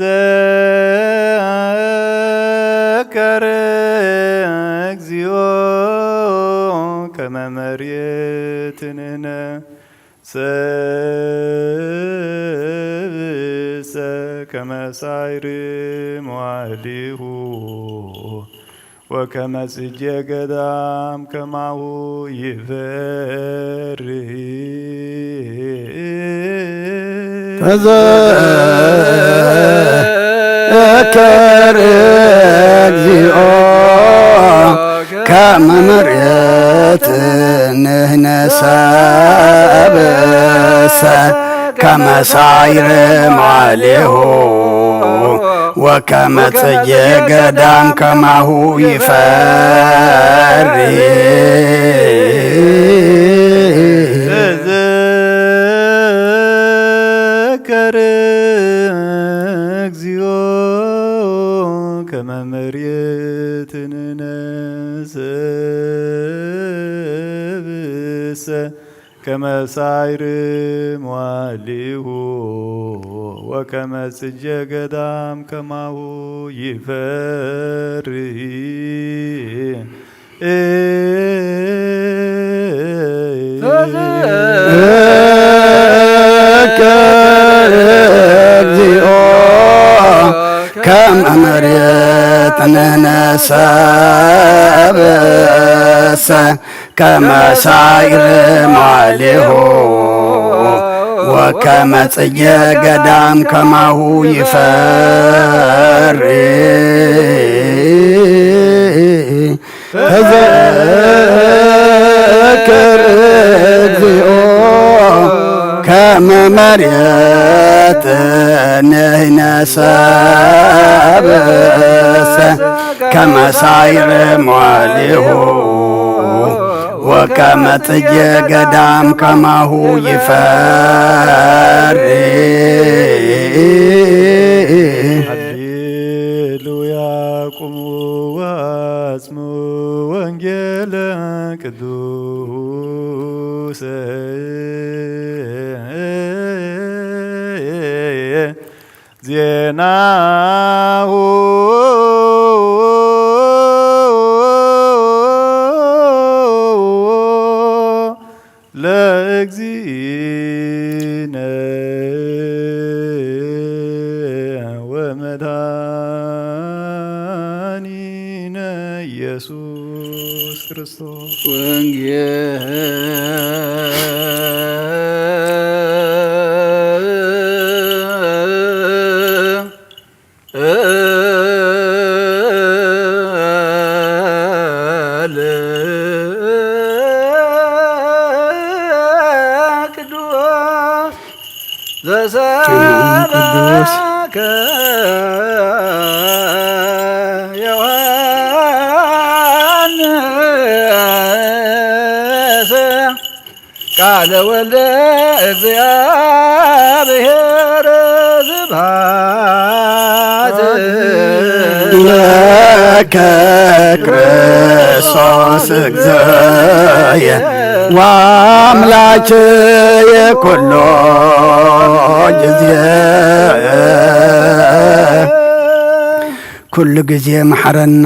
ተዘከር እግዚኦ ከመ መሬትንነ ሰብእሰ ከመ ሳዕር መዋዕሊሁ ወከመ ጽጌ ገዳም ከማሁ ይፈርህ ተዘከር እግዚኦ ከመ መሬትንነ ሰብእሰ ከመ ሳዕር መዋዕሊሁ ወከመ ጽጌ ገዳም ከማሁ ይፈርህ ተዘከር እግዚኦ ከመ መሬትንነ ሰብእሰ ከመ ሳዕር መዋዕሊሁ ወከመ ጽጌ ገዳም ከማሁ ይፈርህ ተዘከር እግዚኦ ከመ መሬትንነ ሰብእሰ ከመ ሳዕር መዋዕሊሁ ወከመ ጽጌ ገዳም ከማሁ ይፈርህ ተዘከር እግዚኦ ከመ መሬትንነ ሰብእሰ ከመ ሳዕር መዋዕሊሁ ወከመ ጽጌ ገዳም ከማሁ ይፈርህ ሃሌሉያ ቁሙ ወአጽሙ ወንጌለ ቅዱስ ዜናሁ ለእግዚእነ ወመድኃኒነ ኢየሱስ ክርስቶስ ዘሰበከ ዮሐንስ ቃለ ወልደ እግዚአብሔር ስብሐት ለከ ክርስቶስ እግዚእየ ወአምላክየ ኩሎ ጊዜ ኩሉ ጊዜ መሐረና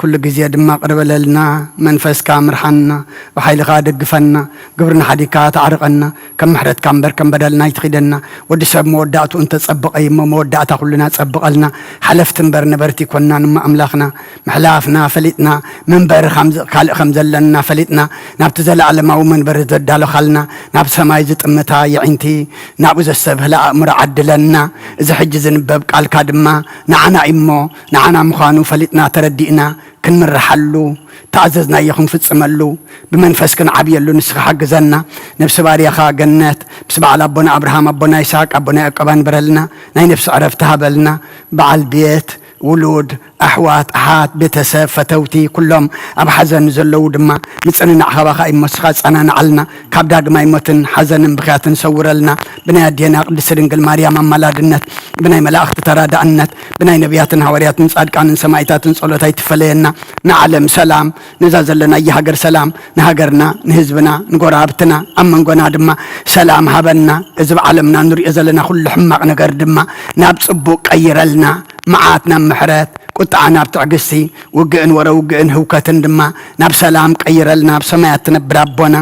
ኩሉ ጊዜ ድማ ቅርበለልና መንፈስካ ምርሐና ብሓይልኻ ደግፈና ግብርና ሓዲካ ተዓርቐና ከም ምሕረትካ እምበር ከም በደልና ይትኺደና ወዲ ሰብ መወዳእቱ እንተጸብቐ እሞ መወዳእታ ኩልና ጸብቐልና ሓለፍቲ እምበር ነበርቲ ይኮንና ንማ ኣምላኽና ምሕላፍና ፈሊጥና መንበሪ ካልእ ከም ዘለና ፈሊጥና ናብቲ ዘለዓለማዊ መንበሪ ዘዳለኻልና ናብ ሰማይ ዝጥምታ ይዒንቲ ናብኡ ዘሰብህላ ኣእምሮ ዓድለና እዚ ሕጂ ዝንበብ ቃልካ ድማ ንዓና እሞ ንዓና ምዃኑ ፈሊጥና ተረዲእና ክንምርሓሉ ተኣዘዝናዮ ክንፍጽመሉ ብመንፈስ ክንዓብየሉ ንስኻ ሓግዘና ነብሲ ባርያኻ ገነት ምስ በዓል ኣቦና ኣብርሃም ኣቦና ይስሐቅ ኣቦና ያዕቆብ ንበረልና ናይ ነብሲ ዕረፍቲ ሃበልና በዓል ቤት ውሉድ ኣሕዋት ኣሓት ቤተሰብ ፈተውቲ ኩሎም ኣብ ሓዘን ዘለዉ ድማ ንጽንናዕ ኸባኻ ይመስኻ ጸናንዓልና ካብ ዳግማይ ሞትን ሓዘንን ብኽያትን ሰውረልና ብናይ ኣዴና ቅድስቲ ድንግል ማርያም ኣማላድነት ብናይ መላእኽቲ ተራዳእነት ብናይ ነቢያትን ሃዋርያትን ጻድቃንን ሰማዕታትን ጸሎታ ይትፈለየና ንዓለም ሰላም ነዛ ዘለና የሃገር ሰላም ንሃገርና ንህዝብና ንጎራብትና ኣብ መንጎና ድማ ሰላም ሃበና እዚ ብዓለምና ንሪኦ ዘለና ኩሉ ሕማቕ ነገር ድማ ናብ ጽቡቕ ቀይረልና መዓት ናብ ምሕረት ቁጣዓ ናብ ትዕግስቲ ውግእን ወረ ውግእን ህውከትን ድማ ናብ ሰላም ቀይረልና ብሰማያት ትነብር ኣቦና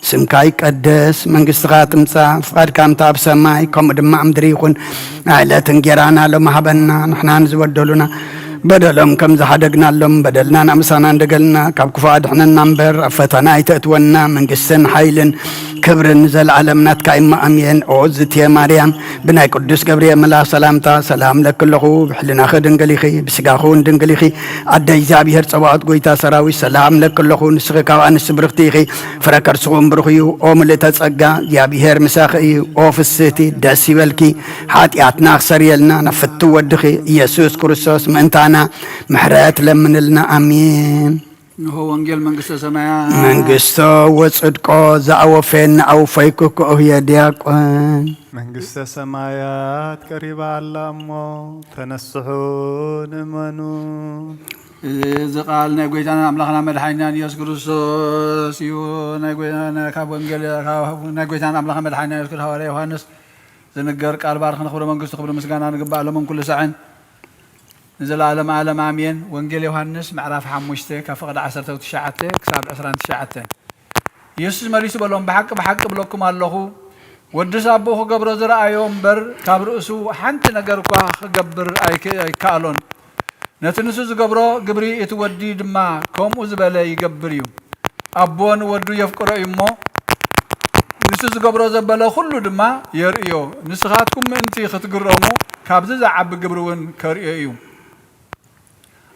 ስምካ ይቀደስ መንግስትኻ ትምፃእ ፍቃድካ ምታ ኣብ ሰማይ ከምኡ ድማ ምድሪ ይኹን ዕለትን ጌራና ሎም ሃበና ንሕና ንዝበደሉና بدلهم كم زحدقنا لهم بدلنا نمسانا ندقلنا كاب كفا دحنا نمبر فتنا يتأتونا من قسن حيل كبر نزل علمنا تكايم أمين عوزت يا مريم بنا قدس جبريل ملا سلامتا سلام لك كله بحلنا خدن قليخي بسقاخون دن قليخي عدي زابي هر صوات قويتا سراوي سلام لك كله نسخك وانس برختيخي فركر سوم برخيو اوم اللي تتسقى يا بيهر مساخي اوف السيتي داسي بالكي حاتياتنا خسريلنا نفتو ودخي يسوس كريستوس منتا محرات لمن لنا امين هو انجيل منقسته سمايات منقسته وصدقه زعوفين او فيكك هي دياقون منقسته سمايات قريبه على امو تنسحون منون إذا قال نقولنا أملاكنا مدحينا يسوع كريستوس يو نقولنا كابو انجيل نقولنا أملاكنا مدحينا يسوع هواري يوحنس زنقر قال بارخنا خبر منقسته خبر مسكانا نقبع لهم كل ساعه نزل عالم عالم عامين وانجيل يوحنس معرف حموشته كفقد 19 كساب 29 يسوع مريس بلهم بحق بلوكم الله ودس ابوه قبر زرع يوم بر كابرسو حنت نجر كوا قبر اي كالون نتنسو زقبرو قبري يتودي دما كوم وزبله يقبريو ابون ودو يفقرو يمو نسو زقبرو زبله كله دما يرئيو نسخاتكم انتي ختقرمو كابز زعب قبرون كرئيو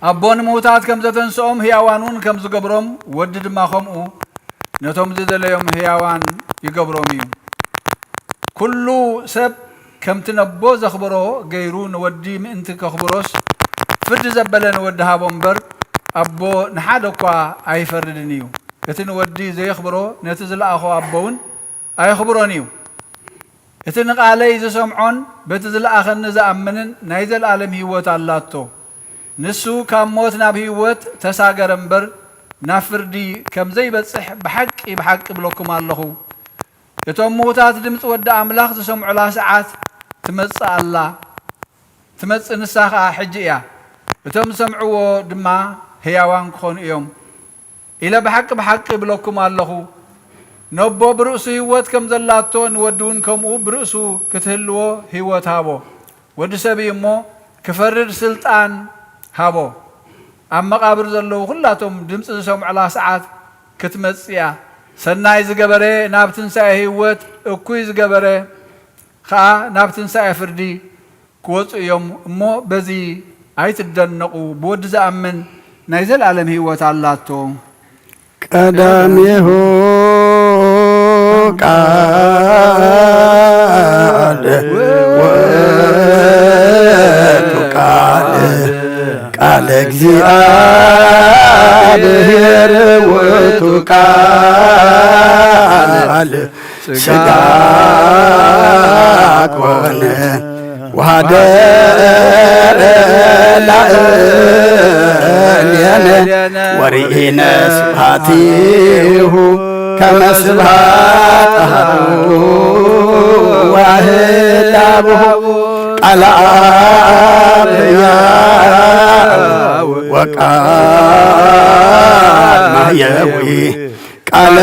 أبون موتات كم زتنسوم هيوانون كم زقبرم ودد ما خمو نتوم زدل يوم هيوان يقبرميو كلو سب كم تنبو زخبرو غيرون ودي من انت كخبروس فد زبلن ودها بمبر أبو نحادقوا أي فردنيو يتن ودي زي يخبرو نتزل أخو أبون أي خبرونيو يتن قالي إذا سمعون بتزل أخن نزا أمنن نايزل عالم هيوات اللاتو نسو كم موت نبيوت تساقر امبر نافردي كم زي بتصح بحق بلوكم الله يتوم موتات دمت ودى أملاخ تسمع لا ساعات تمس الله تمس نساخة حجية يتوم سمعوا دما هيوان كون يوم إلى بحق بلوكم الله نبو برؤسو هيوت كم زلاتو نودون كم برؤسو كتهلو هيوت هابو ود سبي مو كفرر سلطان هابو أما قابر زلو كلاتهم دمس سمع لا ساعات كتمسيا سناي زغبره نابتنسا هيوت اكوي زغبره خا نابتنسا فردي كوص يوم مو بزي ايتدنقو بود زامن نايزل عالم هيوت اللاتو قدامه قال قال እግዚአብሔር ውእቱ ቃል ሥጋ ኮነ ወኀደረ ላዕሌነ ወርኢነ ስብሐቲሁ ከመ ስብሐተ አቡሁ ወህላብሁ ቃለ አብ وقال ما يوي قال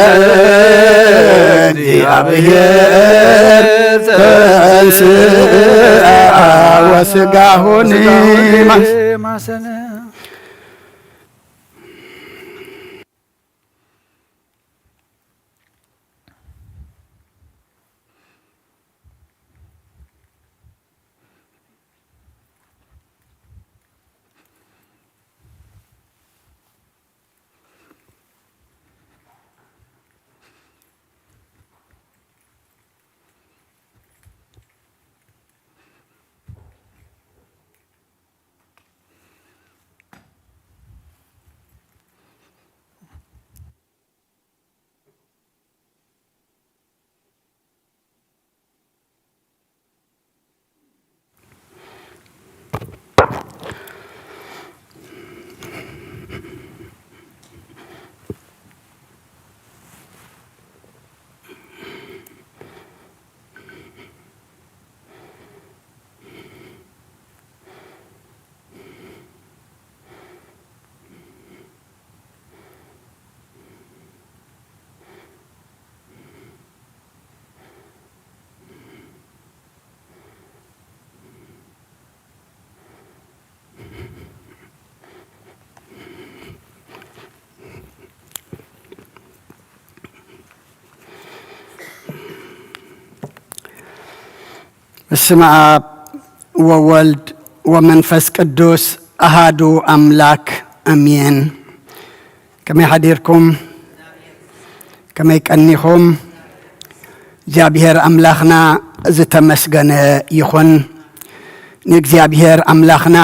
እግዚአብሔር ተንሥአ ወሥጋሁኒ ማሰነ بسم آب وولد ومنفس قدوس أهادو أملاك أمين. كما يحضركم كما يكأنيكم እግዚአብሔር አምላኽና ዝተመስገነ ይኹን። ንእግዚአብሔር አምላኽና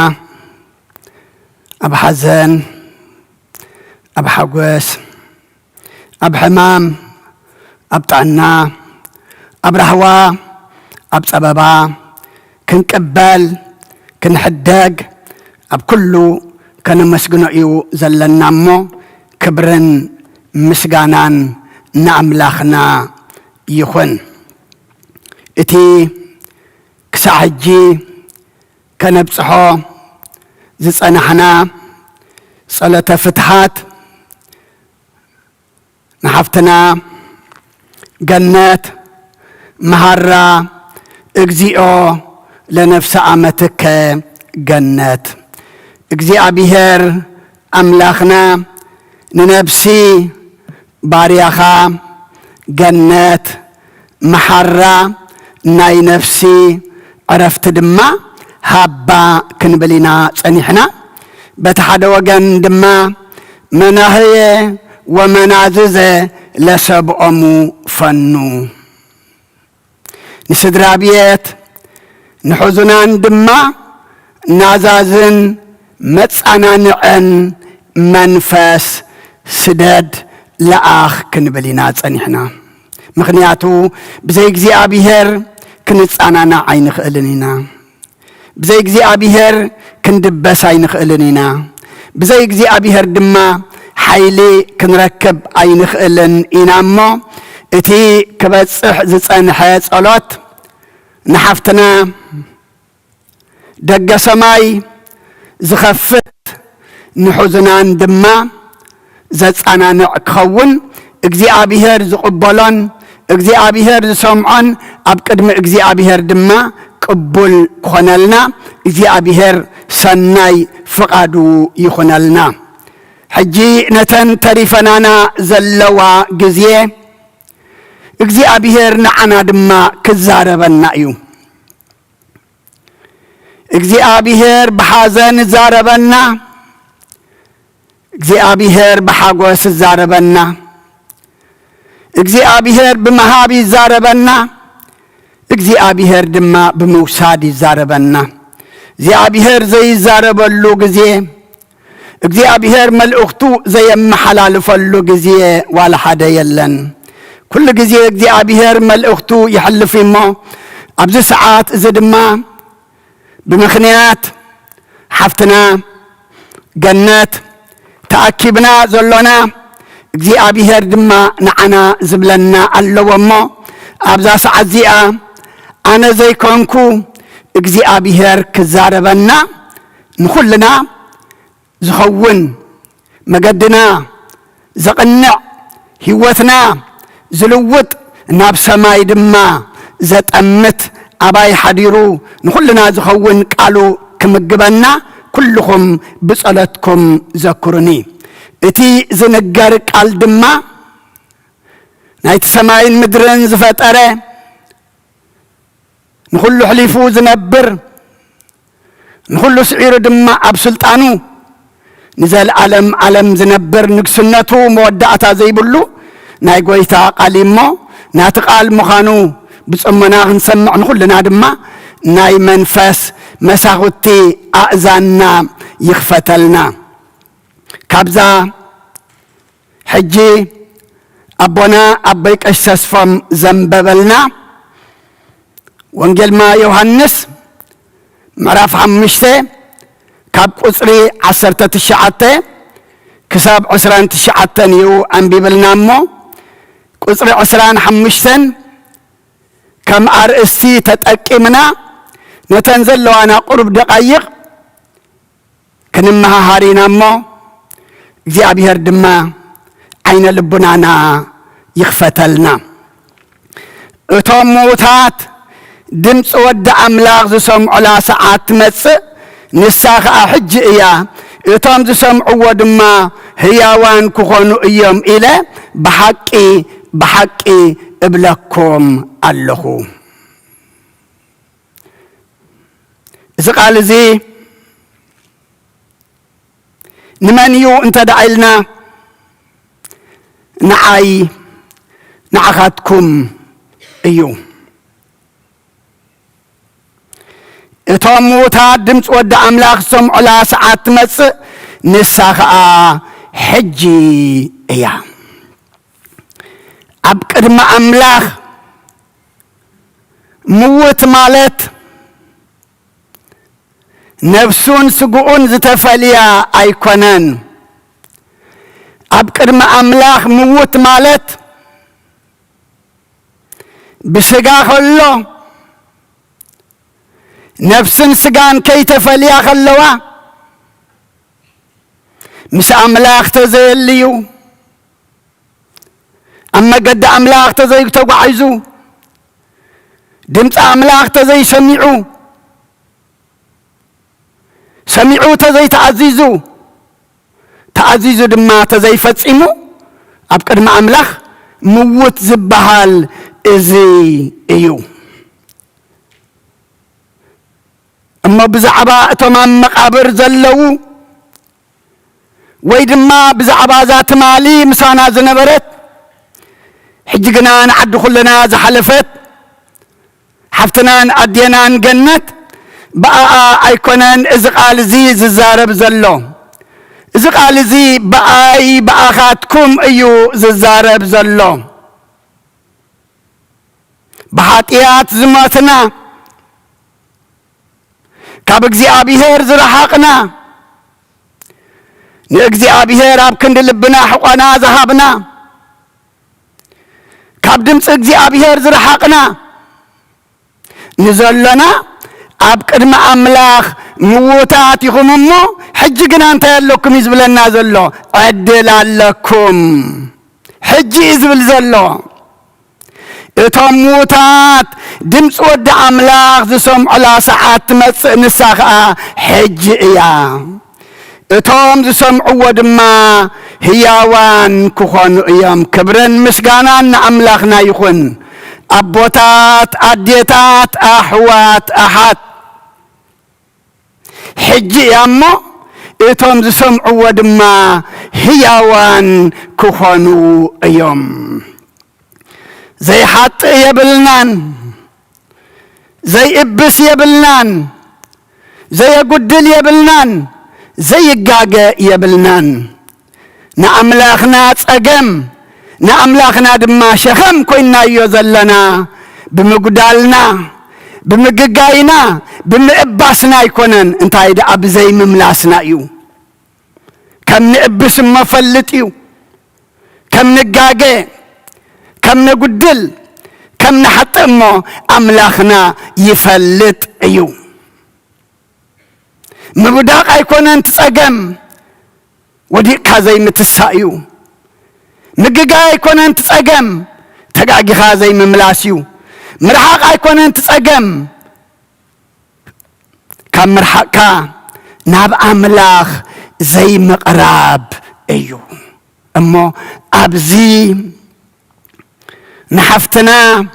ኣብ ሓዘን ኣብ ሓጎስ ኣብ ሕማም ኣብ ጥዕና ኣብ ራህዋ ኣብ ፀበባ ክንቅበል ክንሕደግ ኣብ ኩሉ ከነመስግኖ እዩ ዘለና እሞ ክብርን ምስጋናን ንኣምላኽና ይኹን። እቲ ክሳዕ ሕጂ ከነብፅሖ ዝፀናሕና ጸሎተ ፍትሓት ንሓፍትና ገነት መሃራ እግዚኦ ለነፍሰ ዓመትከ ገነት። እግዚአብሔር አምላኽና ንነፍሲ ባርያኻ ገነት መሓራ ናይ ነፍሲ ዕረፍቲ ድማ ሃባ ክንብሊና ጸኒሕና። በቲ ሓደ ወገን ድማ መናህየ ወመናዝዘ ለሰብኦሙ ፈኑ። ንስድራ ቤት ንሕዙናን ድማ ናዛዝን መጻናንዕን መንፈስ ስደድ ለኣኽ ክንብሊና ጸኒሕና። ምኽንያቱ ብዘይ እግዚኣብሔር ክንጻናናዕ ኣይንኽእልን ኢና። ብዘይ እግዚኣብሔር ክንድበስ ኣይንኽእልን ኢና። ብዘይ እግዚኣብሔር ድማ ሓይሊ ክንረክብ ኣይንኽእልን ኢና እሞ እቲ ክበጽሕ ዝጸንሐ ጸሎት ንሓፍትና ደገ ሰማይ ዝኸፍት ንሕዙናን ድማ ዘጻናንዕ ክኸውን እግዚአብሔር ዝቕበሎን እግዚአብሔር ዝሰምዖን ኣብ ቅድሚ እግዚአብሔር ድማ ቅቡል ክኾነልና እግዚአብሔር ሰናይ ፍቓዱ ይኹነልና። ሕጂ ነተን ተሪፈናና ዘለዋ ጊዜ እግዚአብሔር ንዓና ድማ ክዛረበና እዩ። እግዚአብሔር ብሓዘን ዛረበና፣ እግዚአብሔር ብሓጎስ ዛረበና፣ እግዚአብሔር ብምሃብ ይዛረበና፣ እግዚአብሔር ድማ ብምውሳድ ይዛረበና። እግዚአብሔር ዘይዛረበሉ ጊዜ እግዚአብሔር መልእኽቱ ዘየመሓላልፈሉ ጊዜ ዋላ ሓደ የለን። ኩሉ ጊዜ እግዚአብሔር መልእኽቱ ይሕልፍ እሞ ኣብዚ ሰዓት እዚ ድማ ብምኽንያት ሓፍትና ገነት ተኣኪብና ዘሎና እግዚአብሔር ድማ ንዓና ዝብለና ኣለዎ እሞ ኣብዛ ሰዓት እዚኣ ኣነ ዘይኮንኩ እግዚአብሔር ክዛረበና ንኹልና ዝኸውን መገድና ዘቕንዕ ህይወትና ዝልውጥ ናብ ሰማይ ድማ ዘጠምት ኣባይ ሓዲሩ ንኹልና ዝኸውን ቃሉ ክምግበና ኩልኹም ብጸሎትኩም ዘክሩኒ። እቲ ዝንገር ቃል ድማ ናይቲ ሰማይን ምድርን ዝፈጠረ ንኹሉ ሕሊፉ ዝነብር ንኹሉ ስዒሩ ድማ ኣብ ስልጣኑ ንዘለዓለም ዓለም ዝነብር ንግስነቱ መወዳእታ ዘይብሉ ናይ ጎይታ ቃል እሞ ናቲ ቃል ምዃኑ ብጽሞና ክንሰምዕ ንኹልና ድማ ናይ መንፈስ መሳኹቲ ኣእዛንና ይኽፈተልና። ካብዛ ሕጂ ኣቦና ኣበይ ቀሺ ተስፎም ዘንበበልና ወንጌልማ ዮሐንስ ምዕራፍ 5 ካብ ቁጽሪ 19 ክሳብ 29 እዩ ኣንቢብልና እሞ ቁጽሪ 25 ከም ኣርእስቲ ተጠቂምና ነተን ዘለዋና ቁርብ ደቃይቕ ክንመሃሃሪና እሞ እግዚአብሔር ድማ ዓይነ ልቡናና ይኽፈተልና። እቶም ምዉታት ድምፂ ወዲ ኣምላኽ ዝሰምዑላ ሰዓት ትመጽእ ንሳ ከዓ ሕጂ እያ፣ እቶም ዝሰምዕዎ ድማ ህያዋን ክኾኑ እዮም ኢለ ብሓቂ ብሓቂ እብለኩም ኣለኹ። إذا قال زي نمن يو انت دعيلنا نعاي نعخاتكم ايو اتوم موتا دمت ود املاخ سمعوا لا ساعات تمص نساخا حجي ايا ابقدم املاخ موت مالت نفسون سقون زتفليا ايكونن ابقدم املاخ موت مالت بسقا خلو نفس سقان كي تفليا خلوا مس املاخ تزيليو اما قد املاخ تزي تقعيزو دمت املاخ تزي سمعو سمعو تزي تعزيزو دما تزي فتسمو ابقد ما املاخ موت زبهال ازي ايو اما بزعبا تمام مقابر زلو ويدما بزعبا ذات مالي مسانا زنبرت حجقنا نعد كلنا زحلفت حفتنان أدينان جنت بقى أيكونان إزقال زي ززارب زلو إزقال زي بقى خاتكم أيو ززارب زلو بحاتيات زماتنا كابكزي أبيهر زرحاقنا نأكزي أبيهر أبكند لبنا حقنا ذهبنا كابدمس أكزي أبيهر زرحاقنا نزلنا أبقدم أملاخ موتات يخممو حجقنا أنت يلوكم يزبلنا زلو عدل لكم حجي يزبل زلو اتموتات دمس ود أملاخ زسم على ساعات نساخ حج إيا اتم زسم عود ما هياوان كخون ايام كبرن مسقانان أملاخنا يخون أبوتات أديتات أحوات أحد حجي يامو اتم زسمعوا ودما هياوان كخونو ايوم زي حط يبلنان زي ابس يبلنان زي قدل يبلنان زي قاقة يبلنان نأملاخنا تسقم نأملاخنا دما شخم كوينا يوزلنا بمقدالنا بمققاينا بمقباسنا يكونن انت عيد أبزي مملاسنا يو كم نقبس مفلت يو كم نقاقي كم نقدل كم نحط امو أملاخنا يفلت يو مقداق يكونن تسقم وديك هذا متسايو مققا يكونن تسقم تقاقي هذا مملاسيو مرحاق يكونن تسقم كم مرحقا ناب أملاخ زي مقراب ايو امو ابزي نحفتنا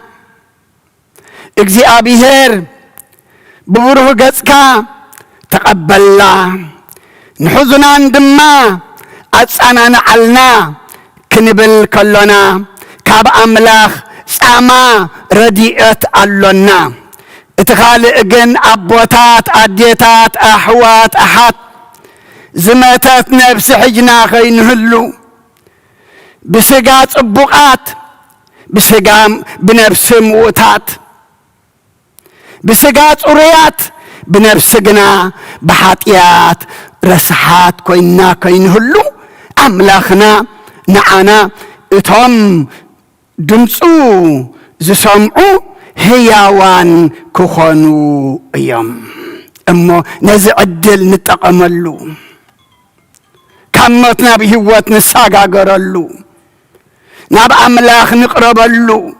اكزي ابيهر ببروه قسكا تقبلنا نحزنا ندما أتسانا نعلنا كنبل كلنا كاب أملاخ ساما رديئت اللنا اتخالق جن أبوتات أديتات أحوات أحات زمتات نفس حجنا خين هلو بسقات أبوقات بسقام بنفس موتات بسقات أريات بنفس جنا بحاتيات رسحات كوينا كوين هلو أملاخنا نعنا اتهم دمسو زسمعو هياوان كخونو ايام امو نزع الدل نتقملو كمتنا بهوات نساقا قرلو ناب أملاخ نقربلو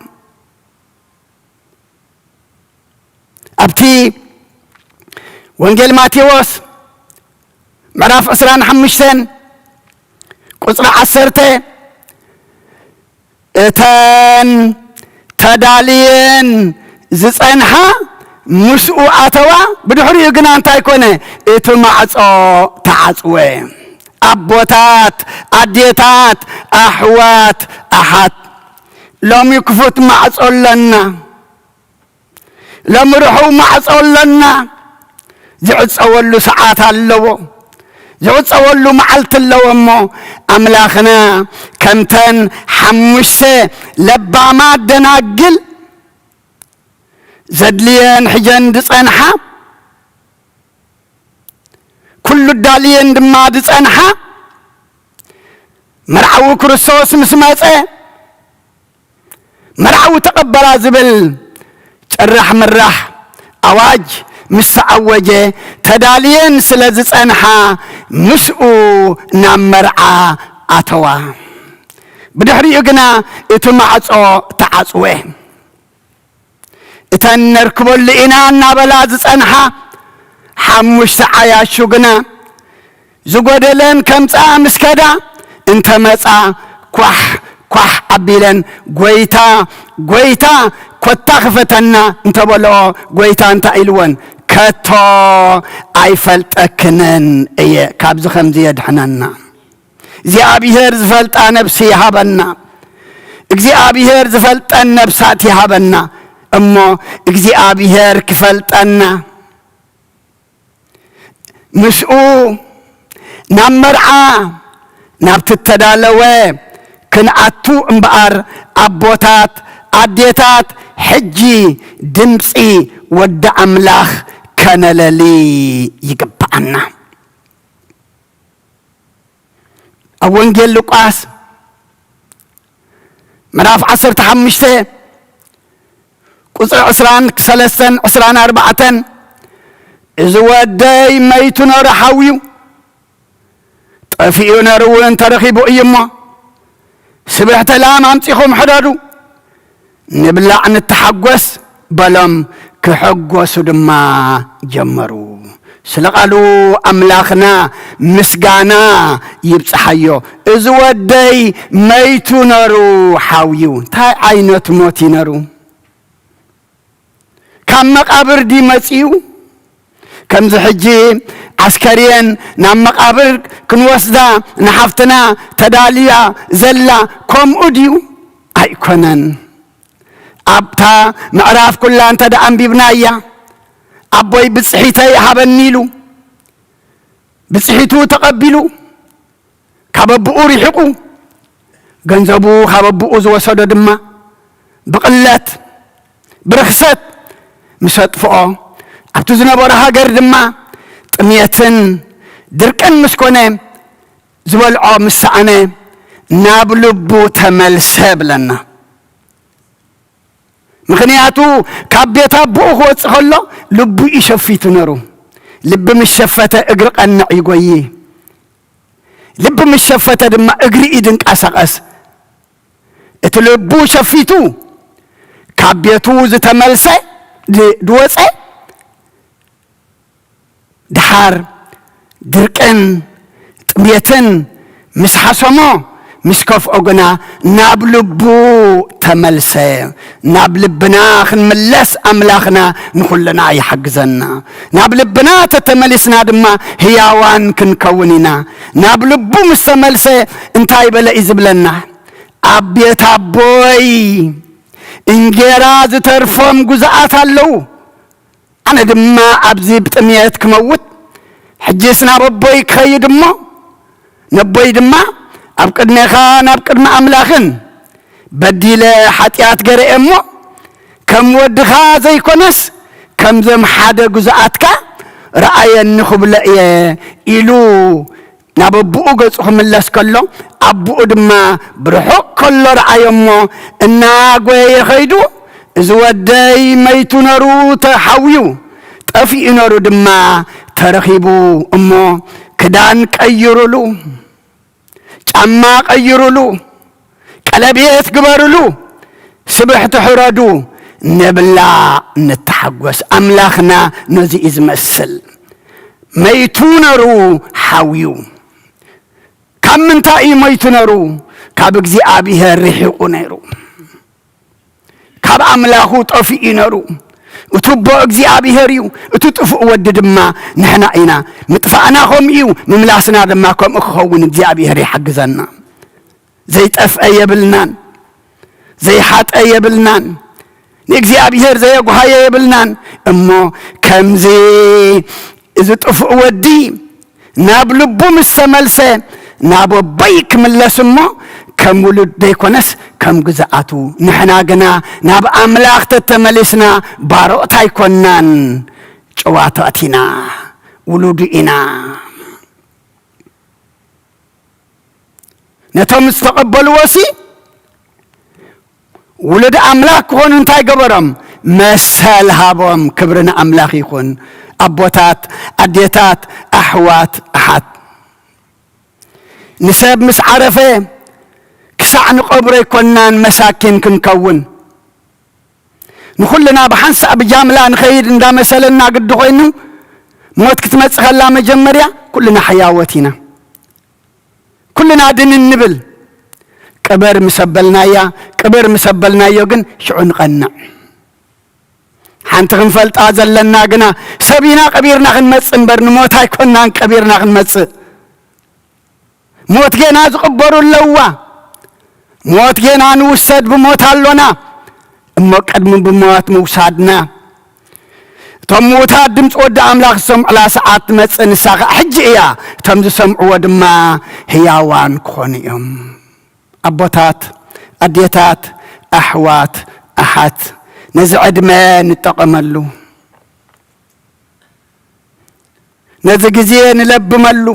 أبتي وانجيل ماتيوس معراف أسران حمشتن قصر عسرته اتن تدالين زصنحا مسؤ أتوا بدحري يجنا أنت يكون إتماعص تعصوه أبوتات أديتات أحوات أحد لم يكفت معص لنا لم يروحوا معص لنا زعص أولو ساعات اللو زعص أولو معلت اللو أمو أملاخنا كمتن حمشة لبا ما دناقل زدليان حجن دصنحا كل الداليان دما دصنحا مرعو كريستوس مسماصه مرعو تقبلا زبل ጭራህ ምራህ አዋጅ مسعوجه تدالين سلز صنحا مسؤ نمرع اتوا بدحري يغنا اتمعصو تعصوه اتنركبل لنا نبلا صنحا حمش عياشو غنا زغودلن كمصا مسكدا انت مصا كح ابيلن غويتا كوتا خفتنا انت بلو غويتا انت ايلون كتو ايفلطكنن اي كابز خمزي يدحننا እግዚአብሔር ዝፈልጣ ነፍስ ይሃበና እግዚአብሔር ዝፈልጠን ነፍሳት ይሃበና እሞ እግዚአብሔር ክፈልጠና مسؤ نمرعا نبتتدالوه كنعتو انبار أبوتات عديتات حجي دمسي ود أملاخ كان للي يقبعنا أونجيل لقاس مناف عصر تحمشته قصر عسران كسلسن عسران 4 إزودي ميتنا رحويو طفئو نروين ترخيبو إيما سبحت لام أمسيخم حدادو نبلع نتحقوس بلام كحقوسو دما جمرو سلقالو أملاخنا مسقانا يبصحيو إزودي ميتنا روحويو تاي عينت موتي نرو كم مقابر دي مسيو كم زحجي عسكريا نام مقابر كنوسدا نحفتنا تداليا زلا كم أديو أيكونن أبتا معراف كلها أنت دا أنبي بنايا أبوي بصحيتي هبنيلو بصحيتو تقبلو كببؤو ريحقو جنزبو كببؤو زوسد دما بقلات برخصت مسطفؤو أبتو زنبورها قردما طميتن دركن مسكونة زوالعو مسعنة نابلبو تملسب لنا مخنياتو كابيتا بوخو تخلو لبو يشفيت نرو لب مشفته اقرق النعي قوي لب مشفته دما اقري ايدنك اسقس اتلبو شفيتو كابيتو زتملسه دوصه دحار درقن طميتن مسحسمو مسكف اوغنا نابلبو تملسه نابلبنا خنملس املاخنا نخلنا يحجزنا نابلبنا تتملسنا دما هياوان كنكوننا نابلبو مستملسه انتاي بلا يزبلنا ابيت ابوي انجراز ترفم غزات اللو أنا دما أبزي بتميت كموت حجسنا ببوي كخي دما نبوي دما أبقدنا خان أبقدنا أملاخن بدي له حتيات قرئ أمو كم ودخا زي كونس كم زم حدا جزءاتك رأي النخب لأيه إلو نببؤو قصهم اللس كله أبو دما برحق كل رأي أمو الناقوي يخيدو زودي ميتو نرو تحويو طفئ نرو دما ترخيبو امو كدان قيرولو ጫማ ቀይሩሉ ቀለቤት ግበሩሉ ስብሕ ትሕረዱ ነብላ ነተሐጎስ አምላኽና ነዚ ይዝመስል መይቱ ነሩ ሓዊዩ ካብ ምንታይ መይቱ ነሩ ካብ እግዚአብሔር ርሒቁ ነይሩ ካብ አምላኹ ጠፊኡ ነሩ وتبو እግዚአብሔርዩ እትጥፉ ወድድማ ንሕና ኢና ምጥፋእና ኸምኡ ምምላስና ድማ ከም እኸውን እግዚአብሔር ይሐግዘና ዘይጠፍአ የብልናን ዘይሓጠ የብልናን ንእግዚአብሔር ዘየጓየ የብልናን እሞ ከምዚ እዚ ጥፉእ ወዲ ናብ ልቡ ምስ ተመልሰ ናብ ኣቦይ ክምለስ እሞ ከም ውሉድ ደይኮነስ ከም ግዛኣቱ ንሕና ግና ናብ ኣምላኽ ተተመሊስና ባሮት ኣይኮናን ጨዋታት ኢና ውሉድ ኢና ነቶም ዝተቐበልዎሲ ውሉድ ኣምላኽ ክኾኑ እንታይ ገበሮም መሰል ሃቦም ክብርን ኣምላኽ ይኹን ኣቦታት ኣዴታት ኣሕዋት ኣሓት ንሰብ ምስ ዓረፈ ክሳዕ ንቐብሮ ይኮናን መሳኪን ክንከውን ንኹልና ብሓንሳእ ብጃምላ ንኸይድ እንዳመሰለና ግዲ ኮይኑ ሞት ክትመጽእ ከላ መጀመርያ ኩልና ሕያወት ኢና ኩልና ድን እንብል ቅበር ምሰበልናዮ ግን ሽዑ ንቐንዕ ሓንቲ ክንፈልጣ ዘለና ግና ሰቢና ቀቢርና ክንመጽእ እምበር ንሞት ኣይኮናን ቀቢርና ክንመጽእ ሞት ገና ዝቕበሩ ኣለዋ ሞት ገና ንውሰድ ብሞት ኣሎና እሞ ቀድሚ ብሞት ምውሳድና እቶም ሞታት ድምፂ ወዲ ኣምላኽ ዝሰምዑላ ሰዓት ትመጽእ ንሳኻ ሕጂ እያ እቶም ዝሰምዕዎ ድማ ህያዋን ክኾኑ እዮም ኣቦታት ኣዴታት ኣሕዋት ኣሓት ነዚ ዕድመ ንጠቐመሉ ነዚ ግዜ ንለብመሉ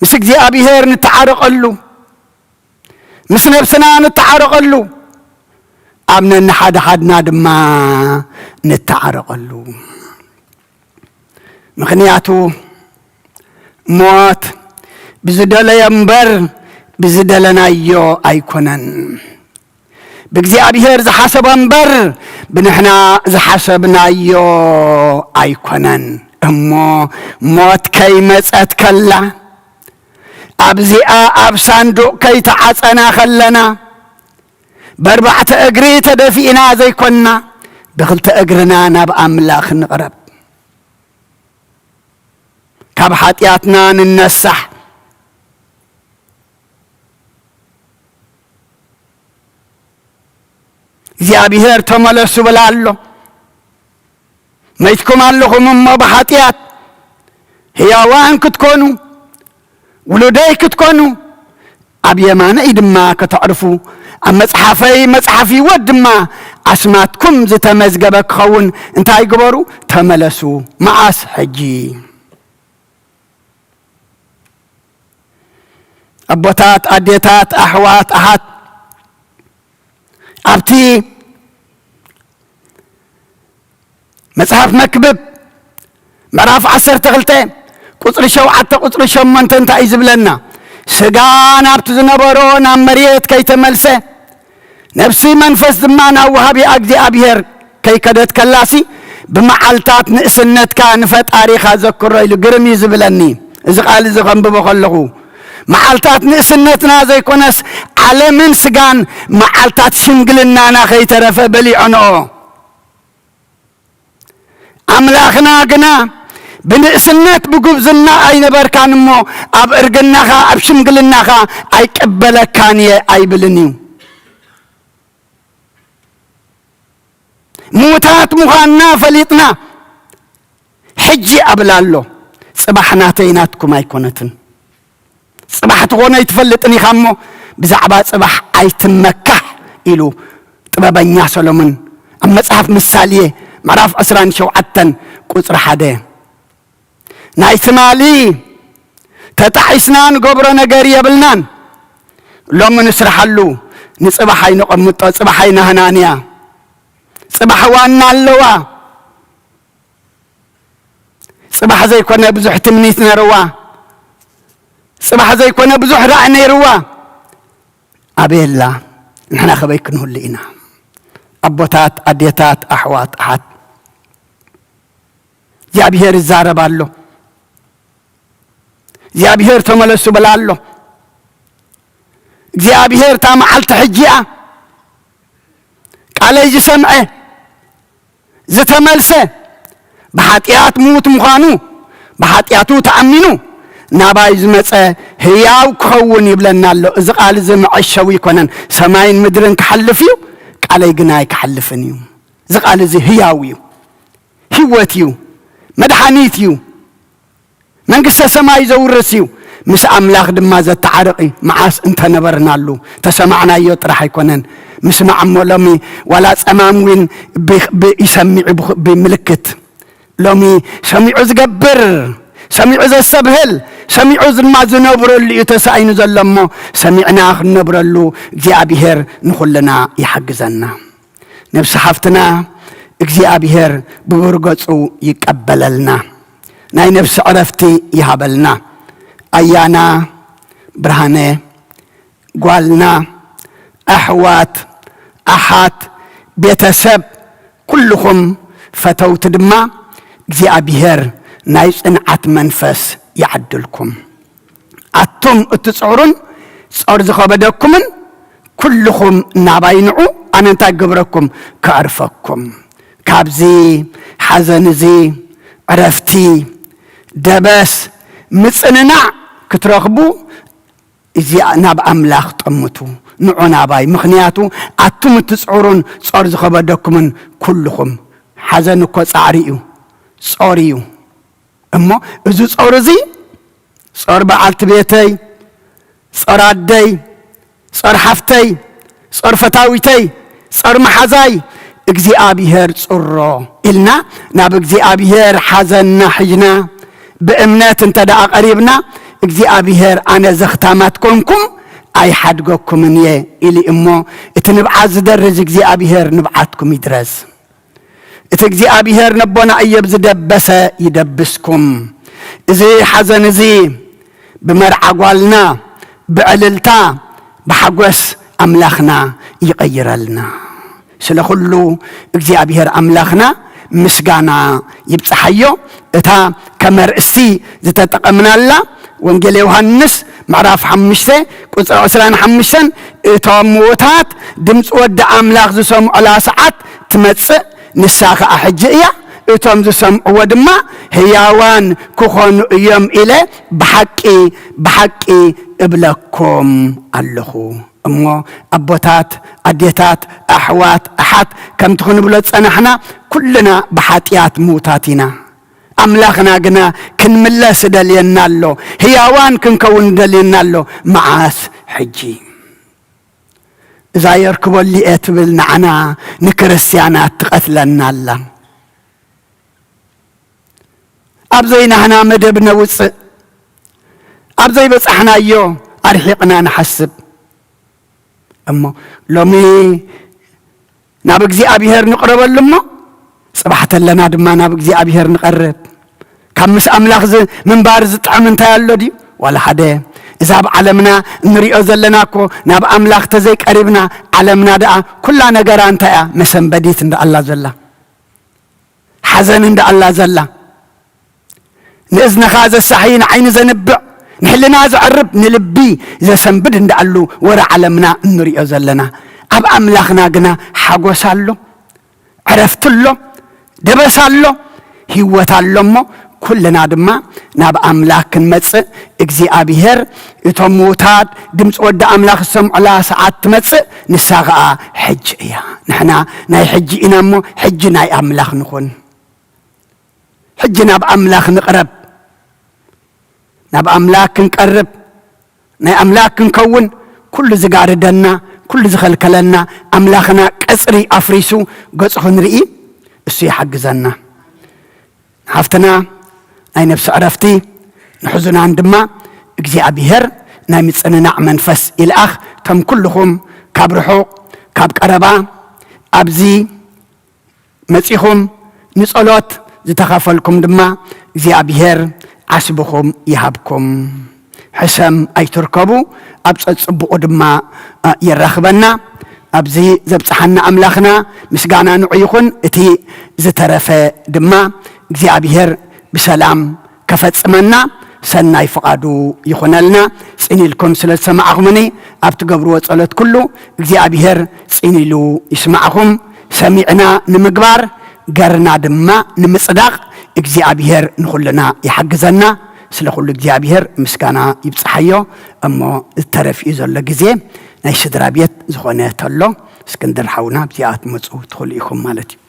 ምስ እግዚአብሔር ንተዓረቐሉ ምስ ነብስና ንተዓረቐሉ ኣብነን ሓደ ሓድና ድማ ንተዓረቐሉ ምኽንያቱ ሞት ብዝደለዮ እምበር ብዝደለናዮ ኣይኮነን ብእግዚአብሔር ዝሓሰቦ እምበር ብንሕና ዝሓሰብናዮ ኣይኮነን እሞ ሞት ከይመጸት ከላ ኣብዚኣ ኣብ ሳንዱቕ ከይተዓጸና ኸለና በርባዕተ እግሪ ተደፊእና ዘይኮንና ብኽልተ እግርና ናብ ኣምላኽ ንቕረብ ካብ ሓጢኣትና ንነሳሕ እግዚአብሔር ተመለሱ ብላ ኣሎ መይትኩም ኣለኹም እሞ ብሓጢኣት ሕያዋን ክትኮኑ ውሉደይ ክትኮኑ ኣብ የማነይ ድማ ከተዕርፉ ኣብ መጽሓፈይ መጽሓፍ ሕይወት ድማ ኣስማትኩም ዝተመዝገበ ክኸውን እንታይ ግበሩ ተመለሱ መዓስ ሕጂ ኣቦታት ኣዴታት ኣሕዋት ኣሓት ኣብቲ መጽሓፍ መክብብ ምዕራፍ 12 ቁጽሪ 7 ቁጽሪ 8 እንታይ ዝብለና ስጋ ናብቲ ዝነበሮ ናብ መሬት ከይተመልሰ ነፍሲ መንፈስ ድማ ናብ ወሃቢ እግዚአብሔር ከይከደት ከላሲ ብመዓልታት ንእስነትካ ንፈጣሪኻ ዘክሮ ኢሉ ግርም ዝብለኒ እዚ ቃል እዚ ከንብቦ ከለኹ መዓልታት ንእስነትና ዘይኮነስ ዓለምን ስጋን መዓልታት ሽምግልናና ከይተረፈ በሊዖንኦ ኣምላኽና ግና ብንእስነት ብጉብዝና ኣይነበርካን እሞ ኣብ እርግናኻ ኣብ ሽምግልናኻ ኣይቀበለካን እየ ኣይብልን እዩ ሙታት ምዃንና ፈሊጥና ሕጂ ኣብላ ኣሎ ጽባሕ ናተይ ናትኩም ኣይኮነትን ጽባሕ ትኾነ ይትፈልጥን ኢኻ እሞ ብዛዕባ ጽባሕ ኣይትመካሕ ኢሉ ጥበበኛ ሰሎሞን ኣብ መጽሓፍ ምሳልየ ምዕራፍ 27 ቁጽሪ 1 ናይ ትማሊ ተጣሒስና ንገብሮ ነገር የብልናን ሎሚ ንስራሓሉ ንጽባሓይ ንቐምጦ ጽባሓይ ናህናንያ ጽባሕ ዋና ኣለዋ ጽባሕ ዘይኮነ ብዙሕ ትምኒት ነርዋ ጽባሕ ዘይኮነ ብዙሕ ራእይ ነይርዋ ኣበየላ ንሕና ኸበይ ክንህሉ ኢና ኣቦታት ኣዴታት ኣሕዋት ኣሓት እግዚአብሔር ይዛረብ ኣሎ እግዚአብሔር ተመለሱ ብላ ኣሎ እግዚአብሔር ታ መዓልቲ ሕጂኣ قالي زي سمعه زتملسه بحاتيات موت مخانو بحاتياتو تأمنو ناباي زمصه هياو كون يبلنا له اذا قال زمعشو يكونن سماين مدرن كحلفيو قالي غناي كحلفنيو اذا قال زي هياويو هيوتيو مدحانيتيو منقسة سماي زورسيو مس أملاخ دما زتعرقي معاس انت نبرنالو تسمعنا يطرح يكونن مس معمو لومي ولا سماموين بيسمع بملكت لومي سمعو زقبر سمعو زسبهل سمعو زما زنبرو اللي يتسعينو زلمو سمعنا نبرلو እግዚአብሔር نخلنا يحجزنا نفس حفتنا እግዚአብሔር بورغصو يقبللنا ناي نفس عرفتي يهبلنا أيانا برهانة قالنا أحوات أحات بيتسب كلهم فتوت دما እግዚአብሔር ناي صنعت منفس يعدلكم أتم اتسعرون صار زخبدكم كلهم ناباينعو أنا تقبركم كعرفكم كابزي حزنزي عرفتي دبس مصننا كترخبو إذا ناب أملاخ طمتو نعنا باي مخنياتو أتم تسعرون صار زخبدكم كلهم حزنكو صاريو صاريو أما إذا صار زي صار بعلت بيتي صار عدي صار حفتي صار فتاويتي صار محزاي እግዚአብሔር ጽሮ إلنا ناب እግዚአብሔር حزننا حجنا بأمنات انتدى قريبنا እግዚአብሔር أنا زختامات كونكم أي حدقكم نيه إلي إمو اتنبعز درز እግዚአብሔር نبعاتكم يدرز እግዚአብሔር نبونا أيبز دبس يدبسكم إذي حزن زي بمرع قوالنا بعللتا بحقوس أملاخنا يغير لنا سلخلو እግዚአብሔር أملاخنا مسقانا يبصحيو اتا كمرئسي زتتقمنا الله وانجيل يوحنس معراف حمشته قصر عسران حمشتن اتا موتات دمص ود أملاخ زسم على ساعات تمص نساخ أحجئيا اتام زسم ودما هياوان كخون يوم إلي بحقي ابلكم اللهو أمو أبوتات أديتات أحوات أحات كم تكون بلد صنحنا كلنا بحاتيات موتاتنا أملاخنا قنا كن ملا سدلينا له هياوان كن كون دلينا له معاس حجي إذا يركبوا اللي اتبلنا عنا نكرسيانات تقتلنا الله أبزينا هنا مدبنا وص أبزي بس احنا يو أرحقنا نحسب أما لومي ناب እግዚአብሔር نقرب لما صبحت لنا دما ناب እግዚአብሔር نقرب كمس أملاخ من بارز طعم انت يالو دي ولا حدا إذا بعلمنا نريئو زلناكو ناب أملاخ تزي قريبنا علمنا دعا كلا نقر انت يا مسنبديت اند الله زلا حزن اند الله زلا نئذن خاز السحين عين زنبع نحلنا زعرب نلبي إذا سنبد ندعلو ورا علمنا نريئو زلنا أب أملاخنا قنا حقوسالو عرفتلو دبسالو هيوتالو مو كلنا دما ناب أملاك نمتص እግዚአብሔር يتموتات دمص ود أملاك السمع لا ساعات تمتص نساغا حج يا نحنا ناي حج إنامو حج ناي أملاك نكون حجنا بأملاك نقرب ناب أملاك نقرب ناي أملاك نكون كل زقار دنا كل زخل كلنا أملاخنا كسري أفريسو قصخ نرئي السي حق زنا حفتنا أي نفس عرفتي نحزن عندما እግዚአብሔር ناي متصنع منفس الأخ تم كلهم كابرحو كاب قربا أبزي مسيخم نصلوت زتخافلكم دما እግዚአብሔር عسبكم يهبكم حسم أي تركبوا أبصد صبوا دما يرخبنا أبزي زبصحنا أملاخنا مسقانا نعيخن اتي زترفة دما እግዚአብሔር بسلام كفتسمنا سناي فقادو يخونلنا سيني لكم سلسة معكمني أبتقبروا وصلت كله እግዚአብሔር سيني له يسمعكم سمعنا نمقبار قرنا دما نمصداق እግዚአብሔር ንኹልና ይحግዘና ስለ ኩሉ እግዚአብሔር ምስጋና ይብጽሐዮ እሞ ተረፊ ዘሎ ግዜ ናይ ስድራ ቤት ዝኾነ ተሎ እስክንድር ሓውና ብዚኣት መጹ ትኽእሉ ኢኹም ማለት እዩ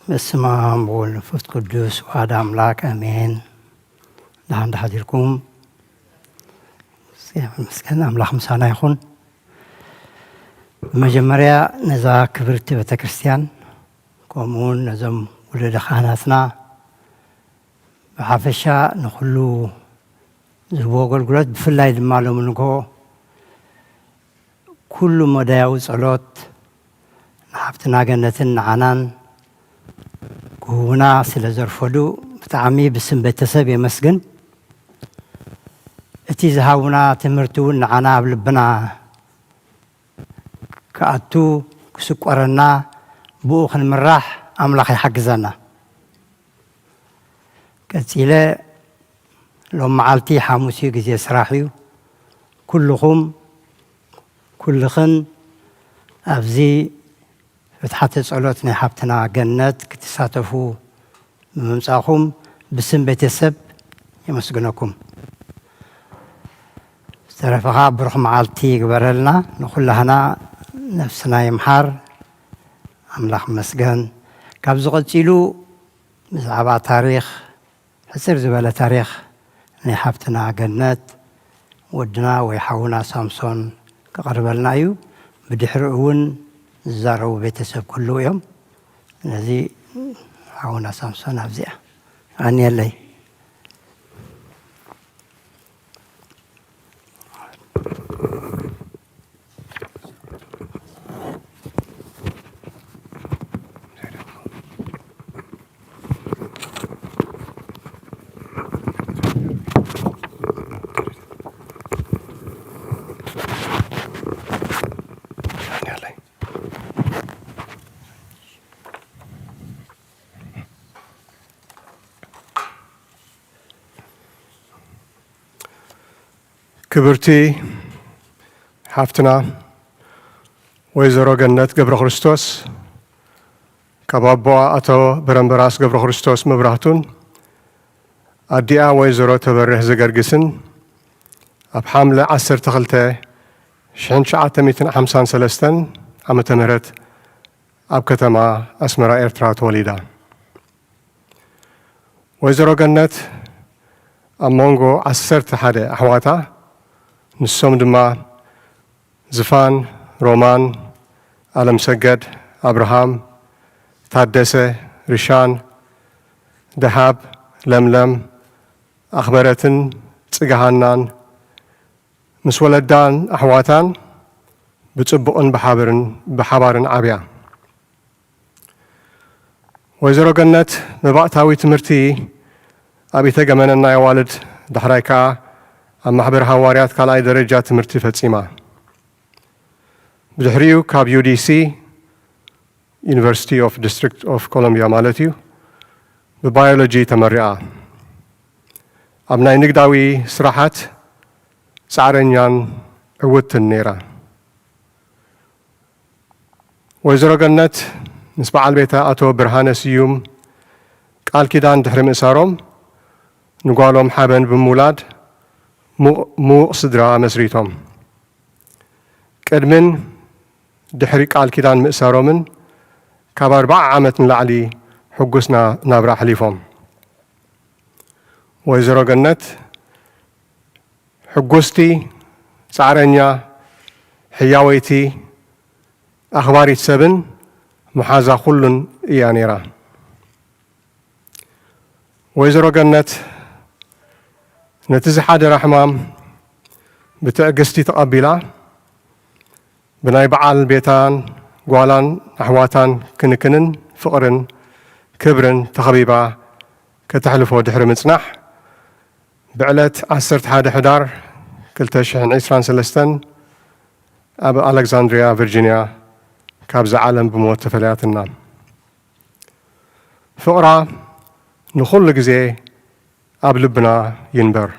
በስመ አብ ወወልድ ወመንፈስ ቅዱስ ወአሐዱ አምላክ አሜን። ለአንድ ሀዲርኩም ምስጋና አምላክ ምሳና ይሁን። በመጀመሪያ ነዛ ክብርት ቤተክርስቲያን ከምኡውን ነዞም ወለደ ካህናትና ብሓፈሻ ንኩሉ ዝህቦ አገልግሎት ብፍላይ ድማ ሎምንኮ ኩሉ መዳያዊ ጸሎት ንሓፍትና ገነትን ንዓናን كونا سلزرفلو بتعمي بسم بتسب يمسجن اتيزهاونا تمرتون عنا بلبنا كأتو كسكورنا بوخ المراح أملاخ حجزنا كتيلة لو معلتي حاموسي جزي سراحيو كلهم كلخن أفزي فتحت صلوتنا حبتنا جنات كتساتفوا ممساخم بسم بيتسب يمسجنكم استرفقا بروح معالتي قبرلنا نقول لهنا نفسنا يمحر أملاح مسجن كابزو قتيلو مزعبا تاريخ حسر زبالة تاريخ نحبتنا جنات ودنا ويحاونا سامسون كقربلنا يو بدحرقون زارو بيتسب كله يوم الذي عونا سامسون أفزع أني اللي كبرتي حفتنا ويزرو جنات قبر خريستوس كبابوا أتو برنبراس قبر خريستوس مبرهتون أديا ويزرو تبره زجرجسن أبحمل عسر تخلته شحن شعات ميتين حمسان سلستن عم تمرت أبكتما أسمرا إرترات وليدا ويزرو جنات أمونغو عسر تحدي أحواتا نسوم دما زفان رومان عالم سجد أبراهام تادسة رشان دهاب لملم أخبرتن تسجهانان مسولدان أحواتان بتصبقن بحبارن عبيا ويزرو جنت مبعتاوي تمرتي أبي تجمعنا يا والد دحرايكا محبر هواريات كالاي درجة تمرتي فتسيما بدحريو كاب UDC University of District of Columbia مالتيو ببيولوجي تمرئة أبناء نقداوي سراحات سعرنيان عوت النيرة ويزرو جنت نسبة على البيتا أتو برهان سيوم قال كيدان دحرم إساروم نقالهم حابن بمولاد مو صدرا مسريتهم كدمن دحري قال كيدان مئسارومن كاب 4 عامت من لعلي حقسنا نابرا حليفهم ويزرو جنت ሕጉስቲ ጻዕረኛ ሕያወይቲ ኣኽባሪት ሰብን መሓዛ ኩሉን እያ ነይራ። ወይዘሮ ገነት ነቲ ዝሓደረ ሕማም ብትዕግስቲ ተቐቢላ ብናይ በዓል ቤታን ጓላን ኣሕዋታን ክንክንን ፍቕርን ክብርን ተኸቢባ ከተሕልፎ ድሕሪ ምጽናሕ ብዕለት 11 ሕዳር 2023 ኣብ ኣሌክዛንድሪያ ቨርጂንያ ካብዚ ዓለም ብሞት ተፈለያትና። ፍቕራ ንኹሉ ግዜ ኣብ ልብና ይንበር።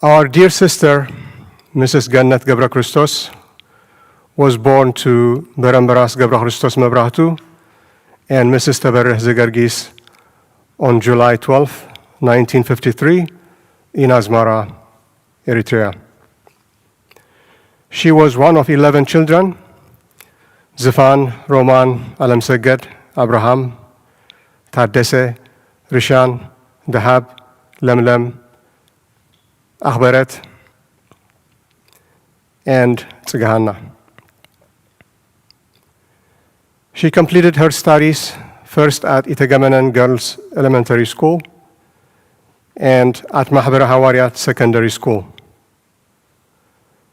Our dear sister, Mrs. Gannet Gebra Christos, was born to Berambaras Gebra Christos Mebrahtu and Mrs. Tabereh Zegargis on July 12, 1953, in Asmara, Eritrea. She was one of 11 children: Zafan, Roman, Alam Seged, Abraham, Tadese, Rishan, Dahab, Lemlem, Akhbaret, and Tsigahanna. She completed her studies first at Itagamanan Girls Elementary School and at Mahbara Hawariat Secondary School.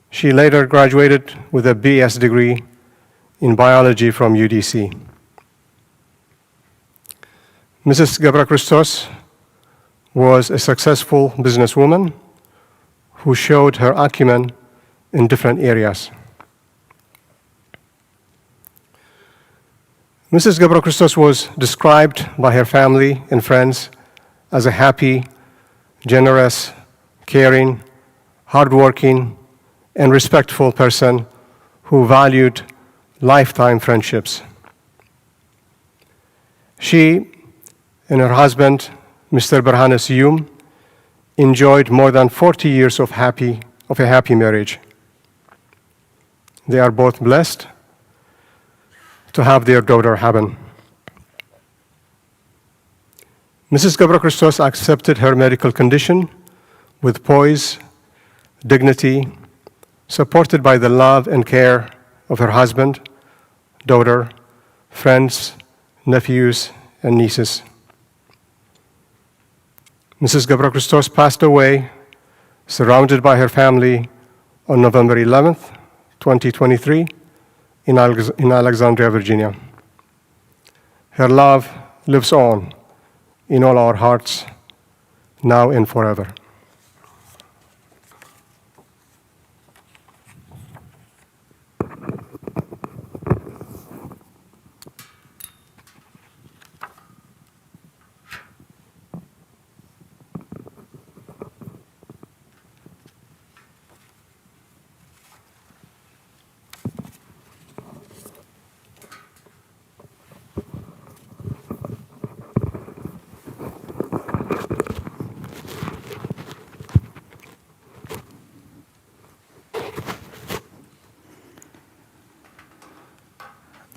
She later graduated with a BS degree in biology from UDC. Mrs. Gebra Christos was a successful businesswoman who showed her acumen in different areas. Mrs. Gebra Christos was described by her family and friends as a happy, generous, caring, hardworking, and respectful person who valued lifetime friendships. She and her husband, Mr. Berhanes Yum, enjoyed more than 40 years of a happy marriage. They are both blessed to have their daughter Haben. Mrs. Gebra Christos accepted her medical condition with poise, dignity, supported by the love and care of her husband, daughter, friends, nephews, and nieces. Mrs. Gebra Christos passed away, surrounded by her family, on November 11th, 2023, in Alexandria, Virginia. Her love lives on in all our hearts, now and forever.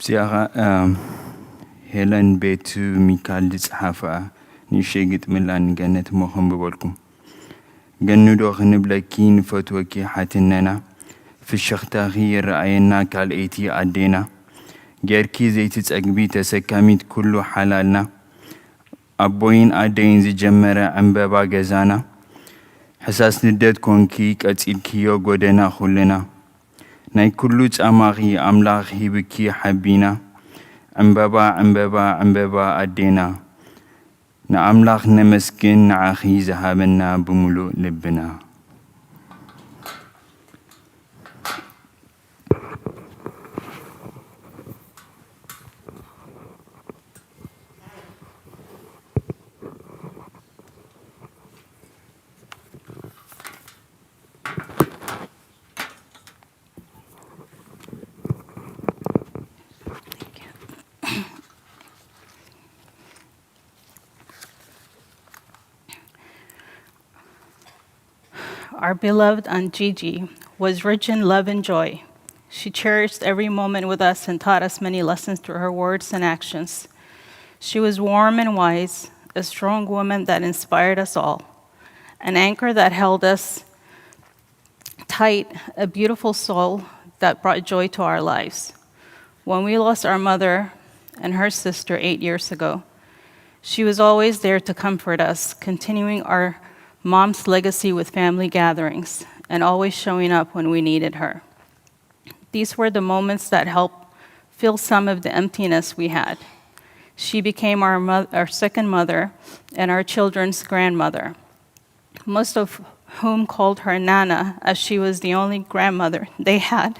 እዚኣ ሄለን ቤቱ ሚካኤል ዝፀሓፈ ንእሽተይ ግጥምላ ንገነት እሞ ከንብበልኩም ገንዶ ክንብለኪ ንፈትወኪ ሓትነና ፍሽኽታኺ ይረኣየና ካልአይቲ ኣዴና ጌርኪ ዘይትፀግቢ ተሰካሚት ኩሉ ሓላልና ኣቦይን ኣደይን ዝጀመረ ዕንበባ ገዛና ሕሳስ ንደት ኮንኪ ቀፂልክዮ ጎደና ኩልና ናይ ኩሉ ጫማኺ ኣምላኽ ሂብኪ ሓቢና ዕንበባ ዕንበባ ዕንበባ ኣዴና ንኣምላኽ ነመስግን ንዓኺ ዝሃበና ብምሉእ ልብና Our beloved Aunt Gigi was rich in love and joy. She cherished every moment with us and taught us many lessons through her words and actions. She was warm and wise, a strong woman that inspired us all, an anchor that held us tight, a beautiful soul that brought joy to our lives. When we lost our mother and her sister 8 years ago, she was always there to comfort us, continuing our mom's legacy with family gatherings and always showing up when we needed her. These were the moments that helped fill some of the emptiness we had. She became our second mother and our children's grandmother, most of whom called her Nana, as she was the only grandmother they had.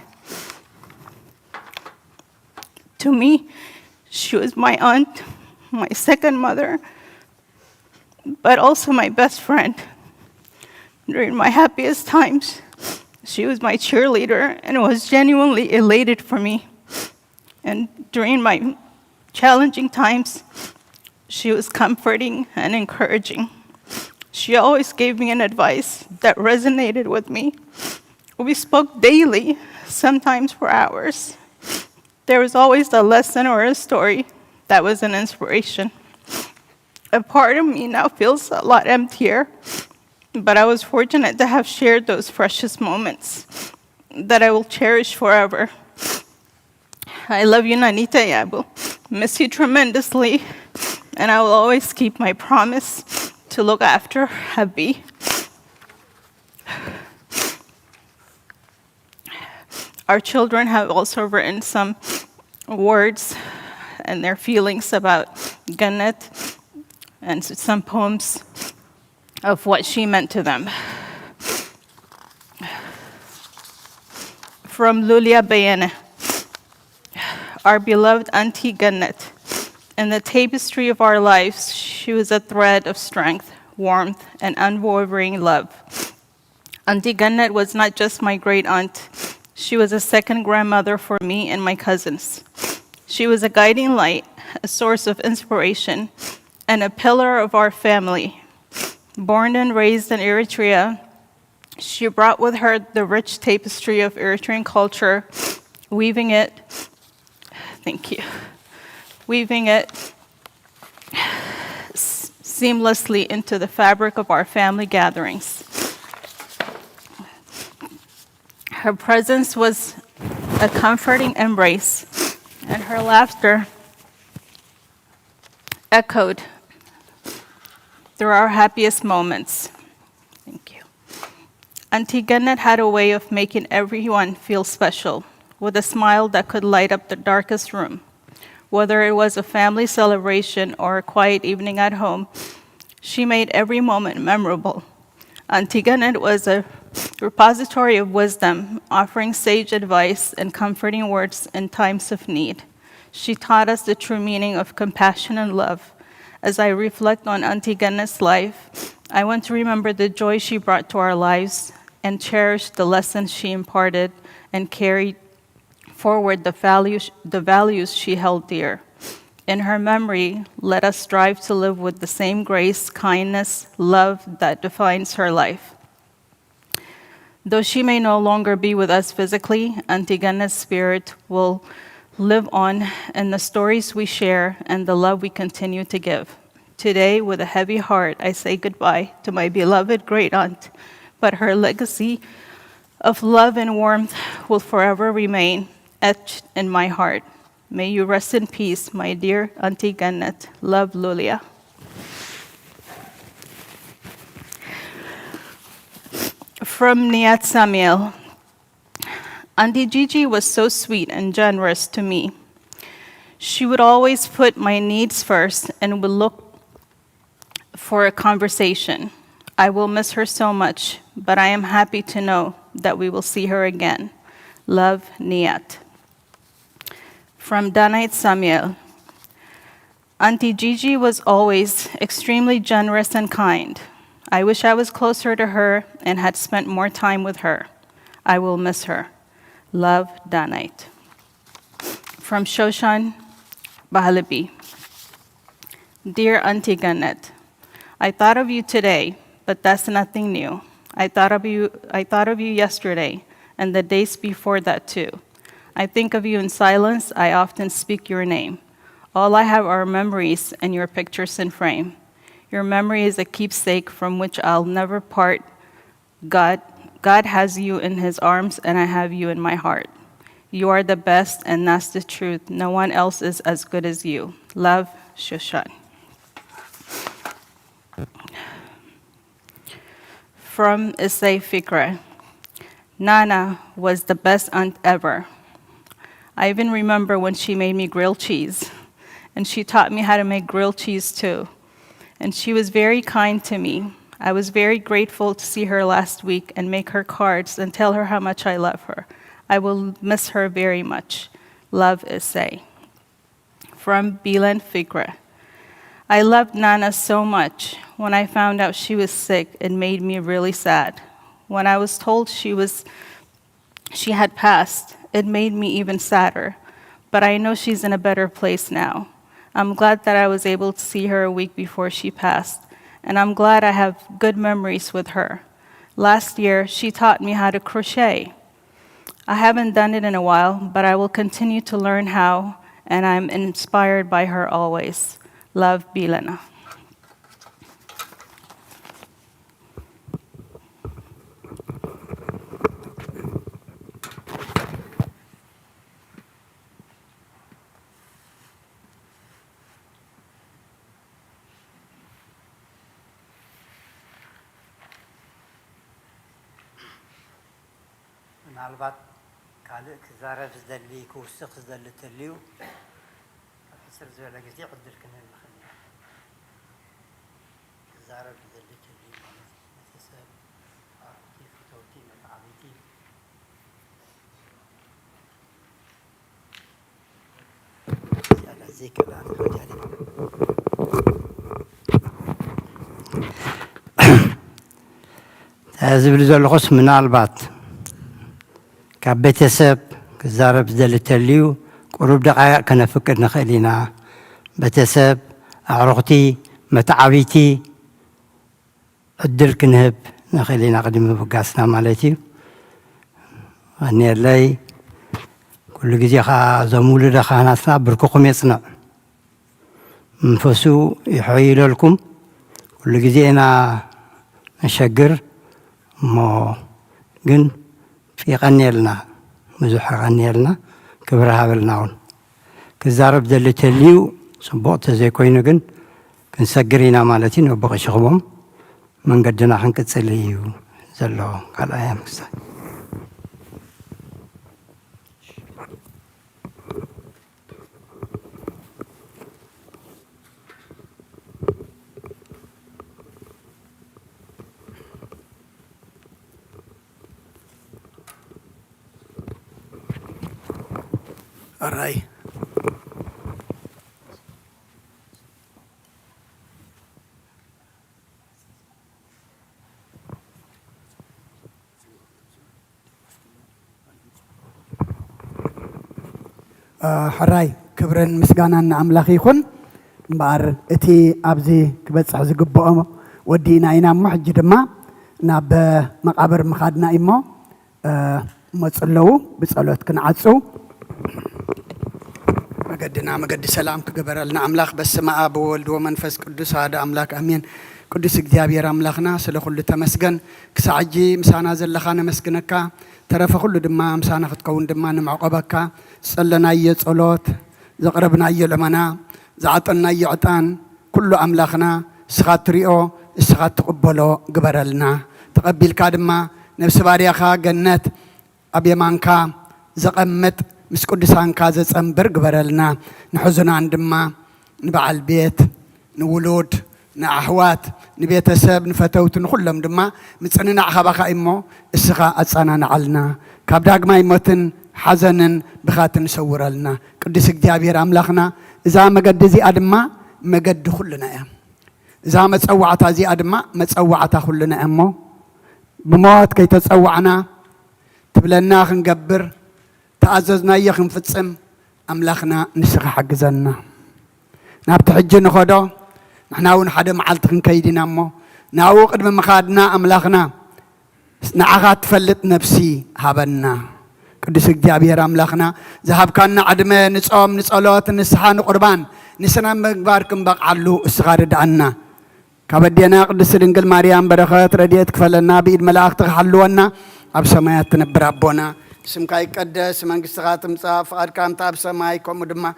To me, she was my aunt, my second mother, but also my best friend. During my happiest times, she was my cheerleader and was genuinely elated for me. And during my challenging times, she was comforting and encouraging. She always gave me an advice that resonated with me. We spoke daily, sometimes for hours. There was always a lesson or a story that was an inspiration. A part of me now feels a lot emptier, but I was fortunate to have shared those precious moments that I will cherish forever. I love you, Nanita Yabu. Miss you tremendously, and I will always keep my promise to look after Habi. Our children have also written some words and their feelings about Gannet and some poems of what she meant to them. From Lulia Bayene, our beloved Auntie Gannet. In the tapestry of our lives, she was a thread of strength, warmth, and unwavering love. Auntie Gannet was not just my great aunt. She was a second grandmother for me and my cousins. She was a guiding light, a source of inspiration, and a pillar of our family. Born and raised in Eritrea, she brought with her the rich tapestry of Eritrean culture, weaving it seamlessly into the fabric of our family gatherings. Her presence was a comforting embrace, and her laughter echoed through our happiest moments. Thank you. Auntie Gannet had a way of making everyone feel special, with a smile that could light up the darkest room. Whether it was a family celebration or a quiet evening at home, she made every moment memorable. Auntie Gannet was a repository of wisdom, offering sage advice and comforting words in times of need. She taught us the true meaning of compassion and love. As I reflect on Auntie Gannet's life, I want to remember the joy she brought to our lives and cherish the lessons she imparted and carried forward the values she held dear. In her memory, let us strive to live with the same grace, kindness, love that defines her life. Though she may no longer be with us physically, Auntie Gannet's spirit will live on in the stories we share and the love we continue to give. Today, with a heavy heart, I say goodbye to my beloved great aunt, but her legacy of love and warmth will forever remain etched in my heart. May you rest in peace, my dear Auntie Gannet. Love, Lulia. From Niat Samuel. Auntie Gigi was so sweet and generous to me. She would always put my needs first and would look for a conversation. I will miss her so much, but I am happy to know that we will see her again. Love, Niat. From Danait Samuel. Auntie Gigi was always extremely generous and kind. I wish I was closer to her and had spent more time with her. I will miss her. Love, Danait. From Shoshan Bahalabi. Dear Auntie Gannet, I thought of you today, but that's nothing new. I thought of you yesterday and the days before that too. I think of you in silence. I often speak your name. All I have are memories and your pictures in frame. Your memory is a keepsake from which I'll never part. God has you in his arms, and I have you in my heart. You are the best, and that's the truth. No one else is as good as you. Love, Shushan. From Isay Fikra. Nana was the best aunt ever. I even remember when she made me grilled cheese, and she taught me how to make grilled cheese too. And she was very kind to me. I was very grateful to see her last week and make her cards and tell her how much I love her. I will miss her very much. Love, Isay. From Bilan Fikra. I loved Nana so much. When I found out she was sick, it made me really sad. When I was told she had passed, it made me even sadder. But I know she's in a better place now. I'm glad that I was able to see her a week before she passed, and I'm glad I have good memories with her. Last year, she taught me how to crochet. I haven't done it in a while, but I will continue to learn how, and I'm inspired by her always. Love, Bilana. ምናልባት ካልእ ክዛረብ ዝደሊ ክውስኽ ዝደሊ ተልዩ ሕስር ዝበለ ግዜ ዕድል ክንህብ ንኽእል ኢና ክዛረብ ዝደሊ ተልዩ ማለት ቤተሰብ ኣርቲ ፍተውቲ መታዓበይቲ ስለዚ ክላል ሓጃሊ ዝብል ዘለኹስ ምናልባት ካብ ቤተሰብ ክዛረብ ዝደሊ ተልዩ ቁሩብ ደቃይቕ ከነፍቅድ ንኽእል ኢና ቤተሰብ ኣዕሩኽቲ መታዓበይቲ ዕድል ክንህብ ንኽእል ኢና ቅድሚ ምብጋስና ማለት እዩ ኣኒየለይ ኩሉ ግዜ ከዓ እዞም ውሉደ ካህናትና ብርክኹም የጽንዕ መንፈሱ ይሕይለልኩም ኩሉ ግዜ ኢና ነሸግር እሞ ግን ይቐኒየልና ብዙሕ ይቐኒየልና ክብሪ ሃበልና እውን ክዛረብ ዘሊ ተልዩ ጽቡቕ ተዘይኮይኑ ግን ክንሰግር ኢና ማለት እዩ ነቦቕ ይሽኽቦም መንገድና ክንቅጽል እዩ ዘሎ ካልኣያ ምስታይ ኣራይ ሕራይ ክብርን ምስጋናን ንኣምላኽ ይኹን እምበኣር እቲ ኣብዚ ክበፅሕ ዝግብኦ ወዲእና ኢና እሞ ሕጂ ድማ ናብ መቃብር ምኻድና እሞ መፁ ኣለዉ ብጸሎት ክንዓፁ መገድና መገዲ ሰላም ክገበረልና ኣምላኽ በስመ አብ ወወልድ ወመንፈስ ቅዱስ አሐዱ አምላክ አሜን። ቅዱስ እግዚአብሔር አምላኽና ስለ ኩሉ ተመስገን። ክሳዕ ሕጂ ምሳና ዘለኻ ነመስግነካ ተረፈ ኩሉ ድማ ምሳና ክትከውን ድማ ንምዕቆበካ ዝጸለናዮ ጸሎት ዘቕረብናዮ ለመና ዝዓጠናዮ ዕጣን ኩሉ ኣምላኽና እስኻ ትሪኦ እስኻ ትቕበሎ ግበረልና። ተቐቢልካ ድማ ነብሲ ባርያኻ ገነት ኣብ የማንካ ዘቐምጥ ምስ ቅዱሳንካ ዘጸንብር ግበረልና። ንሕዙናን ድማ ንበዓል ቤት ንውሉድ ንኣሕዋት ንቤተሰብ ንፈተውት ንኹሎም ድማ ምጽንናዕ ኻባኻ እሞ እስኻ ኣጻናንዓልና ካብ ዳግማይ ሞትን ሓዘንን ብኻትን ሰውረልና። ቅዱስ እግዚአብሔር ኣምላኽና እዛ መገዲ እዚኣ ድማ መገዲ ኩልና እያ። እዛ መጸዋዕታ እዚኣ ድማ መጸዋዕታ ኩልና እሞ ብሞት ከይተጸዋዕና ትብለና ክንገብር ተኣዘዝናዮ ክንፍጽም ኣምላኽና ንስኻ ሓግዘና። ናብቲ ሕጂ ንኸዶ ንሕና እውን ሓደ መዓልቲ ክንከይድ ኢና እሞ ናብኡ ቅድሚ ምኻድና ኣምላኽና ንዓኻ ትፈልጥ ነፍሲ ሃበና። ቅዱስ እግዚአብሔር ኣምላኽና ዝሃብካና ዕድመ ንጾም ንጸሎት ንስሓ ንቁርባን ንስና ምግባር ክንበቕዓሉ እስኻ ርድኣና። كابدينا قدس دنقل مريم بركات رديت كفلنا بيد ملاك تحلونا أب سمايات تنبر أبونا اسمك يقدس منقص خاتم صاف أركان تاب سمايكم ودما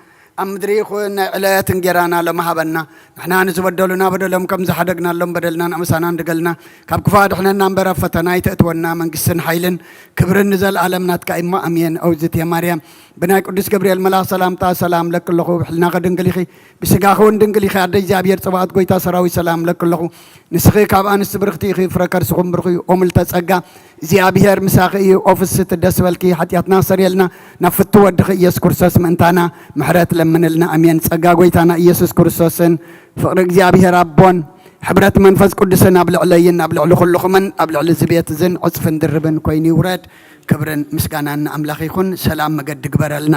أمدري خونا علات نجرانا لما هبنا إحنا نزبدلنا بدلهم كم زحدقنا لهم بدلنا أمسانا ندقلنا كاب كفاد إحنا نمبر فتنا يتأتونا من قسن حيلن كبر النزل عالمنا كإما أمين أو زت يا مريم بناك قدس جبريل ملا سلام تا سلام لك الله حلنا قد نقليخي بسجاخون نقليخي عدي جابير صباحت قويتا سراوي سلام لك الله نسخي كاب أنس برختي خي فركر سخم برخي أمل تسجع زيابير مساقي أوفيس تدسولكي حتى يتناصر يلنا نفتو ودخي يسكر ساس منتانا محرات من لنا أمين سجاويتنا يسوع كريستوسن فقر እግዚአብሔር አቦን ሕብረት መንፈስ ቅዱስን አብልዕ ለይን አብልዕ ለኹልኹምን አብልዕ ለዝቤት ዝን ዕፅፍን ድርብን ኮይኑ ይውረድ ክብርን ምስጋናን አምላኽ ይኹን ሰላም መገድ ግበረልና